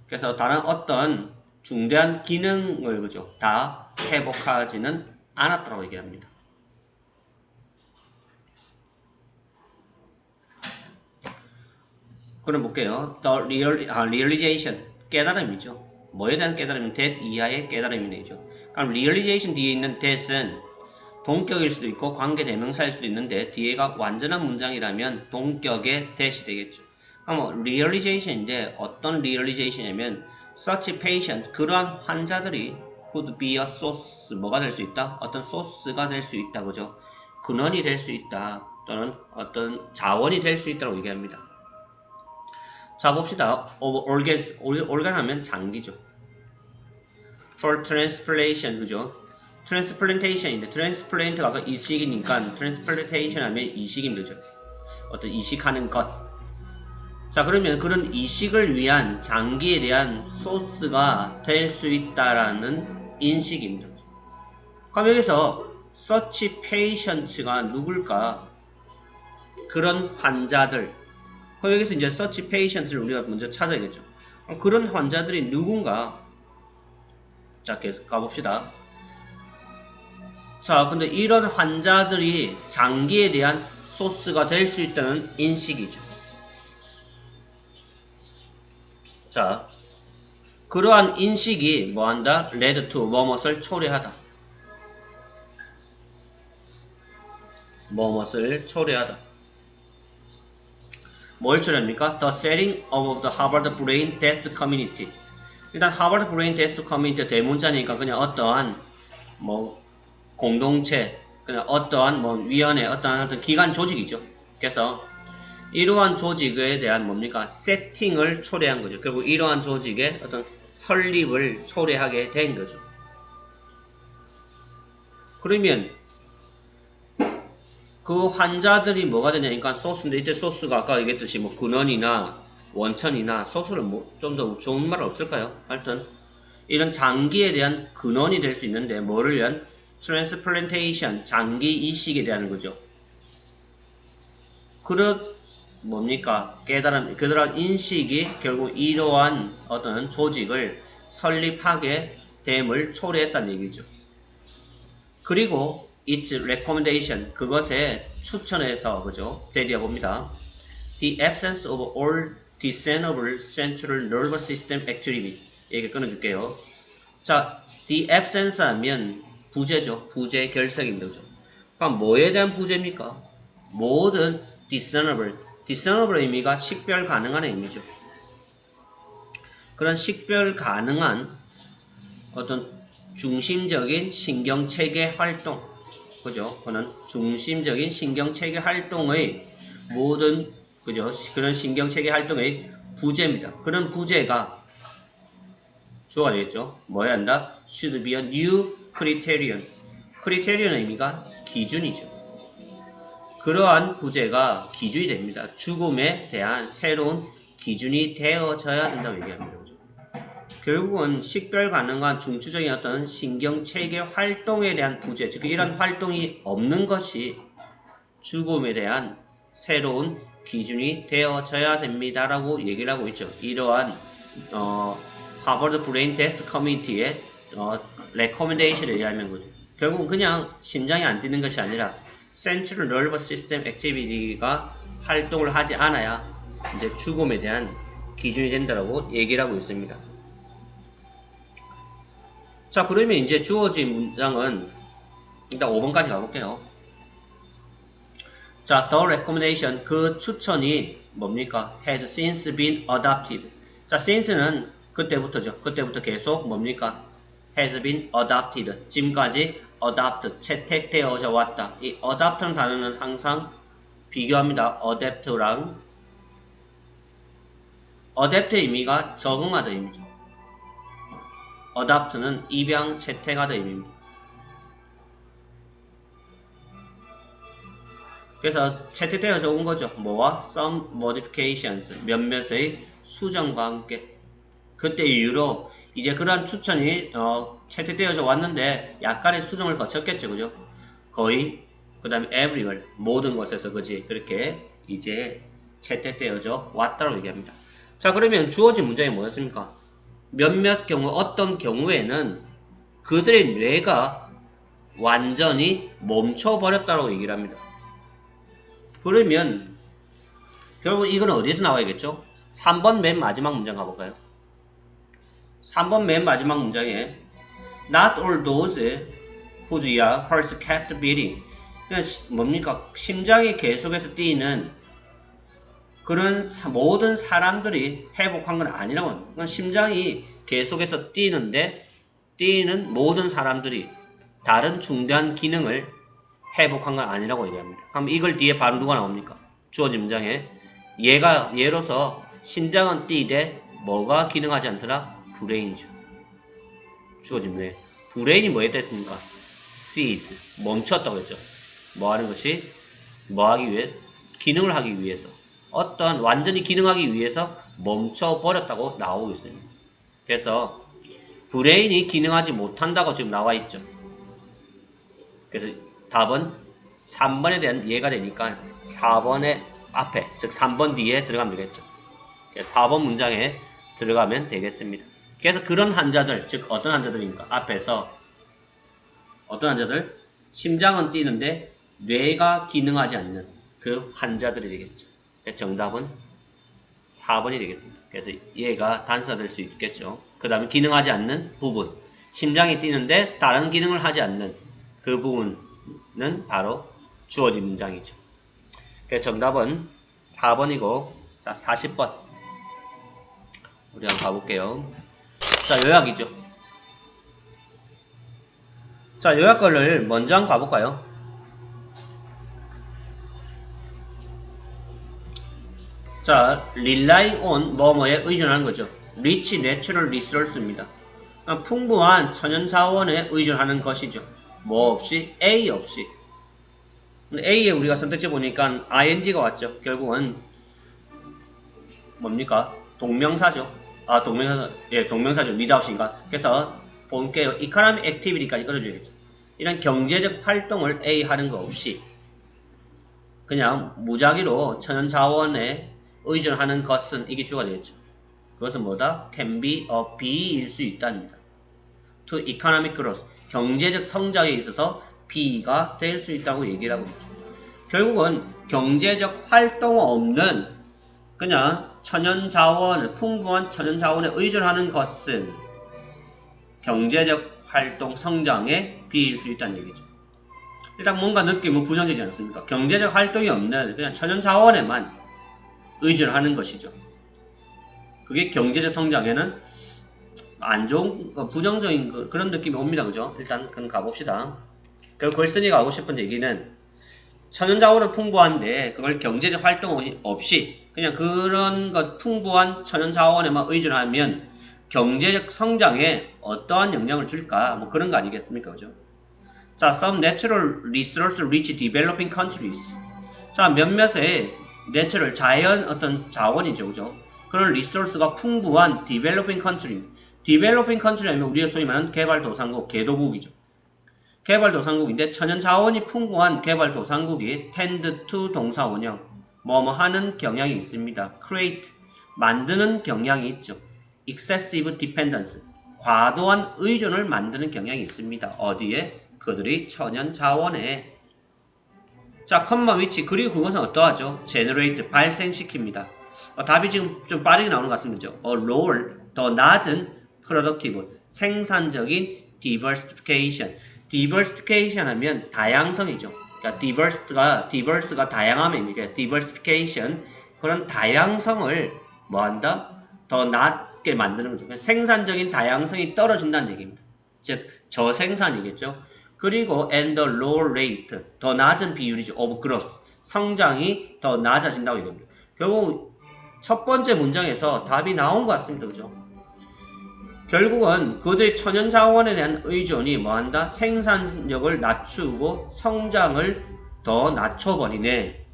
그래서 다른 어떤 중대한 기능을 그죠? 다 회복하지는 않았다고 얘기합니다. 그럼 볼게요. The realization, 깨달음이죠. 뭐에 대한 깨달음은 that 이하의 깨달음이죠. 그럼 realization 뒤에 있는 that은 동격일 수도 있고 관계대명사일 수도 있는데 뒤에가 완전한 문장이라면 동격의 that이 되겠죠. 그럼 realization인데 어떤 realization이냐면 such patient, 그러한 환자들이 could be a source, 뭐가 될 수 있다? 어떤 소스가 될 수 있다, 그죠? 근원이 될 수 있다, 또는 어떤 자원이 될 수 있다고 얘기합니다. 자, 봅시다. organ 하면 장기죠. for transplantation, 그죠? transplantation인데 transplant가 아까 이식이니까 transplantation 하면 이식이면 되죠. 어떤 이식하는 것. 자, 그러면 그런 이식을 위한 장기에 대한 소스가 될 수 있다라는 인식입니다. 그럼 여기서 such patients가 누굴까? 그런 환자들. 그럼 여기서 이제 such patients를 우리가 먼저 찾아야겠죠. 그런 환자들이 누군가? 자, 계속 가봅시다. 자, 근데 이런 환자들이 장기에 대한 소스가 될 수 있다는 인식이죠. 자, 그러한 인식이 뭐한다? lead to, 뭐뭇을 초래하다. 뭐뭇을 초래하다. 뭘 초래합니까? The setting of the Harvard Brain Test Community. 일단 하버드 브레인 테스트 커뮤니티 대문자니까 그냥 어떠한 뭐 공동체, 그냥 어떠한 뭐 위원회, 어떤 기관 조직이죠. 그래서 이러한 조직에 대한 뭡니까? 세팅을 초래한 거죠. 결국 이러한 조직의 어떤 설립을 초래하게 된 거죠. 그러면 그 환자들이 뭐가 되냐니까 소스인데, 이때 소스가 아까 얘기했듯이 뭐 근원이나 원천이나 소스는 뭐 좀 더 좋은 말 없을까요? 하여튼 이런 장기에 대한 근원이 될 수 있는데, 뭐를 위한? 트랜스플란테이션, 장기 이식에 대한 거죠. 뭡니까? 깨달음, 그러한 인식이 결국 이러한 어떤 조직을 설립하게 됨을 초래했다는 얘기죠. 그리고 its recommendation, 그것에 추천해서, 그죠? 대리해 봅니다. The absence of all discernible central nervous system activity. 얘기 끊어줄게요. 자, the absence 하면 부재죠. 부재 결석입니다. 그죠? 그럼 뭐에 대한 부재입니까? 모든 discernible. discernible 의미가 식별 가능한 의미죠. 그런 식별 가능한 어떤 중심적인 신경체계 활동, 그죠? 그는 중심적인 신경체계 활동의 모든, 그죠? 그런 신경체계 활동의 부재입니다. 그런 부재가 주어가 되겠죠. 뭐 해야 한다? Should be a new criterion. criterion 의미가 기준이죠. 그러한 부재가 기준이 됩니다. 죽음에 대한 새로운 기준이 되어져야 된다고 얘기합니다. 그죠? 결국은 식별 가능한 중추적인 어떤 신경체계 활동에 대한 부재, 즉 이런 활동이 없는 것이 죽음에 대한 새로운 기준이 되어져야 됩니다라고 얘기를 하고 있죠. 이러한 하버드 브레인 테스트 커뮤니티의 레코멘데이션에 의하면 거죠. 결국은 그냥 심장이 안 뛰는 것이 아니라 센트럴 너버 시스템 액티비티가 활동을 하지 않아야 이제 죽음에 대한 기준이 된다라고 얘기를 하고 있습니다. 자, 그러면 이제 주어진 문장은 일단 5번까지 가볼게요. 자, the recommendation, 그 추천이 뭡니까? has since been adopted. 자, since는 그때부터죠. 그때부터 계속 뭡니까? has been adopted. 지금까지 adopt, 채택되어져 왔다. 이 adopt는 단어는 항상 비교합니다. adapt랑. adapt의 의미가 적응하다 의미죠. adopt는 입양, 채택하다 의미입니다. 그래서 채택되어져 온 거죠. 뭐와? some modifications, 몇몇의 수정과 함께. 그때 이후로 이제 그러한 추천이 채택되어져 왔는데 약간의 수정을 거쳤겠죠. 그죠? 거의 그 다음에 everywhere, 모든 것에서 그지 그렇게 이제 채택되어져 왔다고 얘기합니다. 자, 그러면 주어진 문장이 뭐였습니까? 몇몇 경우, 어떤 경우에는 그들의 뇌가 완전히 멈춰버렸다고 얘기를 합니다. 그러면 결국 이건 어디에서 나와야겠죠? 3번 맨 마지막 문장 가볼까요? 3번 맨 마지막 문장에 Not all those whose hearts kept beating. 그러니까 뭡니까? 심장이 계속해서 뛰는 그런 모든 사람들이 회복한 건 아니라고 합니다. 그러니까 심장이 계속해서 뛰는 모든 사람들이 다른 중대한 기능을 회복한 건 아니라고 얘기합니다. 그럼 이걸 뒤에 바로 누가 나옵니까? 주어진 문장에 예로서 심장은 뛰되 뭐가 기능하지 않더라? 브레인이죠. 주어진 문장에 브레인이 뭐 했다 했습니까? cease, 멈췄다고 했죠. 뭐 하는 것이? 뭐 하기 위해? 기능을 하기 위해서. 어떤 완전히 기능하기 위해서 멈춰버렸다고 나오고 있습니다. 그래서 브레인이 기능하지 못한다고 지금 나와 있죠. 그래서 답은 3번에 대한 이해가 되니까 4번의 앞에, 즉 3번 뒤에 들어가면 되겠죠. 4번 문장에 들어가면 되겠습니다. 그래서 그런 환자들, 즉 어떤 환자들입니까? 앞에서 어떤 환자들? 심장은 뛰는데 뇌가 기능하지 않는 그 환자들이 되겠죠. 정답은 4번이 되겠습니다. 그래서 얘가 단서될 수 있겠죠. 그 다음에 기능하지 않는 부분, 심장이 뛰는데 다른 기능을 하지 않는 그 부분은 바로 주어진 문장이죠. 그래서 정답은 4번이고, 자, 40번 우리 한번 가볼게요. 자, 요약이죠. 자, 요약글을 먼저 한번 가볼까요? 자, rely on 뭐뭐에 의존하는 거죠. rich natural resource입니다. 풍부한 천연 자원에 의존하는 것이죠. 뭐 없이? A 없이. 근데 A에 우리가 선택지 보니까 ing가 왔죠. 결국은 뭡니까? 동명사죠. 아, 동명사죠. without인가? 그래서 본게요. economic activity까지 끌어줘야겠죠. 이런 경제적 활동을 A 하는 거 없이 그냥 무작위로 천연 자원에 의존하는 것은 이게 주가 되겠죠. 그것은 뭐다? can be a B일 수 있답니다. to economic growth. 경제적 성장에 있어서 B가 될 수 있다고 얘기를 하고 있죠. 결국은 경제적 활동 없는 그냥 풍부한 천연 자원에 의존하는 것은 경제적 활동 성장에 비일 수 있다는 얘기죠. 일단 뭔가 느낌은 부정적이지 않습니까? 경제적 활동이 없는 그냥 천연 자원에만 의존하는 것이죠. 그게 경제적 성장에는 안 좋은, 부정적인 그런 느낌이 옵니다. 그죠? 일단 그럼 가봅시다. 그리고 걸슨이가 하고 싶은 얘기는 천연 자원은 풍부한데 그걸 경제적 활동 없이 그냥 그런 것 풍부한 천연 자원에만 의존하면 경제적 성장에 어떠한 영향을 줄까? 뭐 그런 거 아니겠습니까? 그죠? 자, some natural resource rich developing countries. 자, 몇몇의 내추럴 자연 어떤 자원이죠, 그죠? 그런 리소스가 풍부한 developing country. developing country라면 우리가 소위 말하는 개발도상국, 개도국이죠. 개발도상국인데 천연 자원이 풍부한 개발도상국이 tend to 동사 원형, 뭐뭐 하는 경향이 있습니다. create, 만드는 경향이 있죠. excessive dependence, 과도한 의존을 만드는 경향이 있습니다. 어디에? 그들이 천연 자원에. 자, 컴마 위치. 그리고 그것은 어떠하죠? generate, 발생시킵니다. 답이 지금 좀 빠르게 나오는 것 같습니다. lower, 더 낮은 productive, 생산적인 diversification. diversification 하면 다양성이죠. 그러니까 diverse가 다양함의 의미가 diversification, 그런 다양성을 뭐한다? 더 낮게 만드는 거죠. 그러니까 생산적인 다양성이 떨어진다는 얘기입니다. 즉, 저생산이겠죠. 그리고 and the lower rate, 더 낮은 비율이죠. of growth, 성장이 더 낮아진다고 얘기합니다. 결국 첫 번째 문장에서 답이 나온 것 같습니다. 그죠? 결국은 그들의 천연 자원에 대한 의존이 뭐한다? 생산력을 낮추고 성장을 더 낮춰버리네.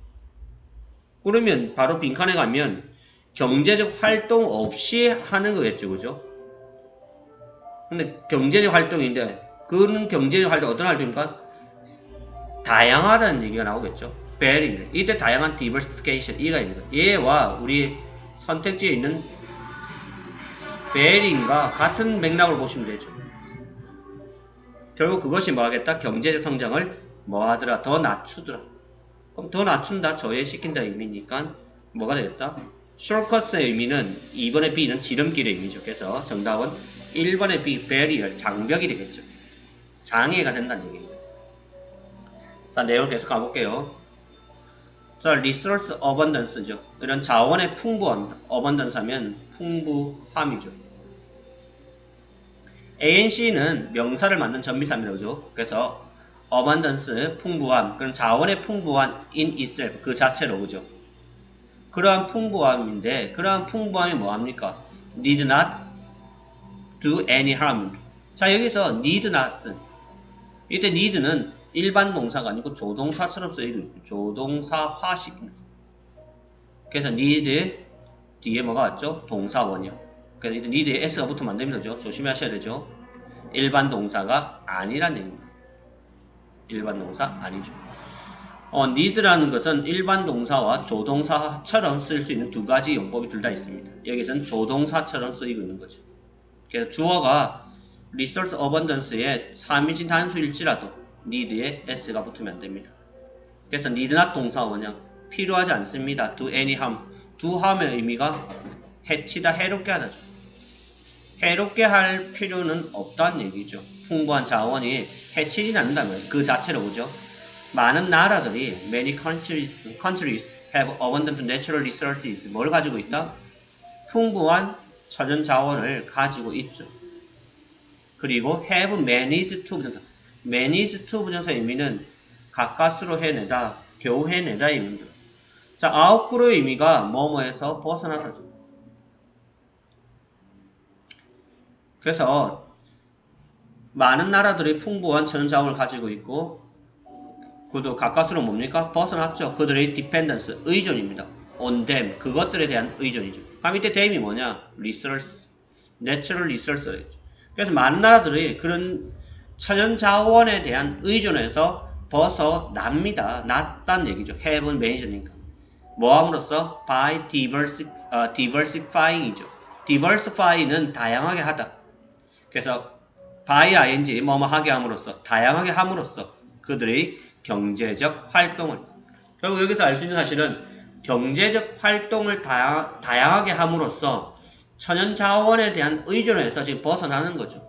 그러면 바로 빈칸에 가면 경제적 활동 없이 하는 거겠죠. 그죠? 근데 경제적 활동인데 그는 경제적 활동 어떤 활동입니까? 다양하다는 얘기가 나오겠죠. varied. 이때 다양한 diversification 이가입니다. 얘와 우리 선택지에 있는 varied과 같은 맥락으로 보시면 되죠. 결국 그것이 뭐 하겠다? 경제적 성장을 뭐 하더라? 더 낮추더라. 그럼 더 낮춘다, 저해시킨다 의미니까 뭐가 되겠다? shortcut의 의미는 2번의 B는 지름길의 의미죠. 그래서 정답은 1번의 B, barrier, 장벽이 되겠죠. 장애가 된다는 얘기입니다. 자, 내용을 계속 가볼게요. 자, resource abundance죠. 이런 자원의 풍부함, abundance 하면 풍부함이죠. ANC는 명사를 만든 전미사입니다. 그죠? 그래서 abundance, 풍부함, 그런 자원의 풍부한 in itself, 그 자체로, 그죠? 그러한 풍부함인데, 그러한 풍부함이 뭐합니까? need not do any harm. 자, 여기서 need not은, 이때 need는 일반 동사가 아니고 조동사처럼 쓰이고 있어요. 조동사화식입니다. 그래서 need 뒤에 뭐가 왔죠? 동사원이요. 그래서 이때 need에 s가 붙으면 안 됩니다. 그죠? 조심하셔야 되죠. 일반 동사가 아니란 얘기입니다. 일반 동사 아니죠. need라는 것은 일반 동사와 조동사처럼 쓸 수 있는 두 가지 용법이 둘 다 있습니다. 여기서는 조동사처럼 쓰이고 있는 거죠. 그래서 주어가 resource abundance의 3인칭 단수일지라도 need에 s가 붙으면 안 됩니다. 그래서 need not 동사 원형 필요하지 않습니다. do any harm. do harm의 의미가 해치다, 해롭게 하다죠. 해롭게 할 필요는 없다는 얘기죠. 풍부한 자원이 해치진 않는다면 그 자체로 보죠. 많은 나라들이 many countries have abundant natural resources. 뭘 가지고 있다? 풍부한 천연 자원을 가지고 있죠. 그리고 have managed to manage to 부정사 의미는 가까스로 해내다, 겨우 해내다 의미입니다. 자, outgrow의 의미가 뭐뭐에서 벗어나다죠. 그래서 많은 나라들이 풍부한 천연자원을 가지고 있고 그도 가까스로 뭡니까? 벗어났죠. 그들의 dependence, 의존입니다. on them, 그것들에 대한 의존이죠. 그럼 이때 them이 뭐냐? resource, natural resource. 그래서 많은 나라들이 그런 천연자원에 대한 의존에서 벗어납니다. 났다는 얘기죠. have은 manage니까. 뭐함으로써? by diversifying이죠. diversify는 다양하게 하다. 그래서 by ing 뭐뭐 하게 함으로써 다양하게 함으로써 그들의 경제적 활동을 결국 여기서 알 수 있는 사실은 경제적 활동을 다양하게 함으로써 천연자원에 대한 의존에서 지금 벗어나는 거죠.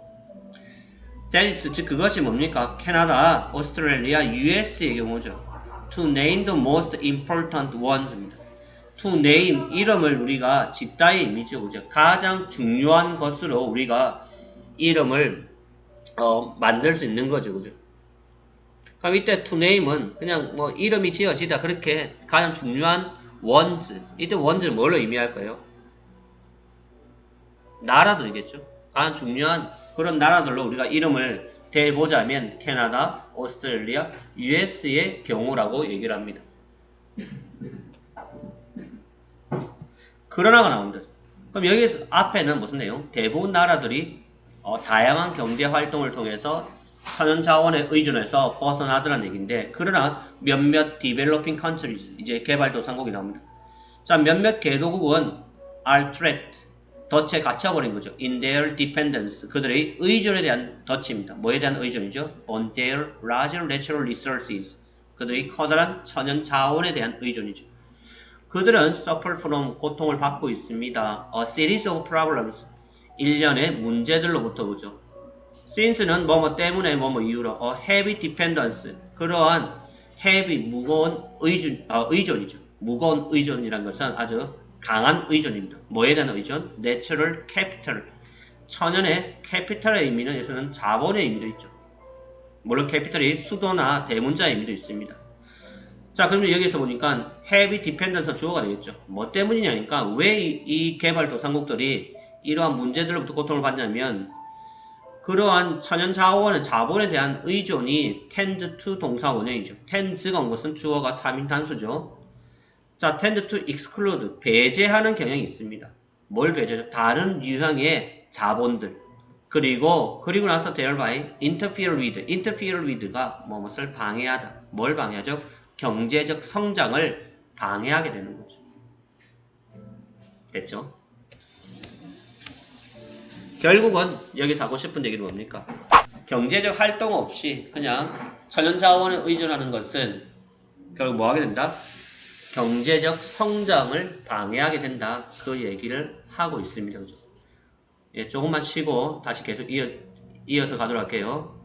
that 즉 그것이 뭡니까? 캐나다, 오스트레일리아, US의 경우죠. To name the most important ones입니다. To name 이름을 우리가 짓다의 의미죠. 그죠? 가장 중요한 것으로 우리가 이름을 만들 수 있는 거죠. 그죠? 그럼 이때 to name은 그냥 뭐 이름이 지어지다 그렇게 가장 중요한 ones 이때 ones는 뭘로 의미할까요? 나라들이겠죠. 가장 중요한 그런 나라들로 우리가 이름을 대보자면 캐나다, 오스트레일리아, US의 경우라고 얘기를 합니다. 그러나가 나옵니다. 그럼 여기서 앞에는 무슨 내용? 대부분 나라들이 다양한 경제 활동을 통해서 천연자원에 의존해서 벗어나더라는 얘기인데 그러나 몇몇 developing countries 이제 개발도상국이 나옵니다. 자, 몇몇 개도국은 are trapped 덫에 갇혀버린 거죠. in their dependence 그들의 의존에 대한 덫입니다. 뭐에 대한 의존이죠? on their larger natural resources 그들의 커다란 천연자원에 대한 의존이죠. 그들은 suffer from 고통을 받고 있습니다. A series of problems 일련의 문제들로부터 오죠. since는 뭐뭐 때문에 뭐뭐 이유로 heavy dependence 그러한 heavy 무거운 의존이죠. 무거운 의존이란 것은 아주 강한 의존입니다. 뭐에 대한 의존? natural capital 천연의 capital의 의미는 여기서는 자본의 의미도 있죠. 물론 capital이 수도나 대문자의 의미도 있습니다. 자, 그러면 여기서 보니까 heavy dependence가 주어가 되겠죠. 뭐 때문이냐니까 왜 이 개발도상국들이 이러한 문제들로부터 고통을 받냐면 그러한 천연자원의 자본에 대한 의존이 tend to 동사 원형이죠. tend가 온 것은 주어가 3인 단수죠. 자, tend to exclude 배제하는 경향이 있습니다. 뭘 배제하죠? 다른 유형의 자본들. 그리고 나서 thereby interfere with가 무엇을 방해하다. 뭘 방해하죠? 경제적 성장을 방해하게 되는 거죠. 됐죠? 결국은 여기서 하고 싶은 얘기는 뭡니까? 경제적 활동 없이 그냥 천연자원에 의존하는 것은 결국 뭐 하게 된다? 경제적 성장을 방해하게 된다. 그 얘기를 하고 있습니다. 예, 조금만 쉬고 다시 계속 이어서 가도록 할게요.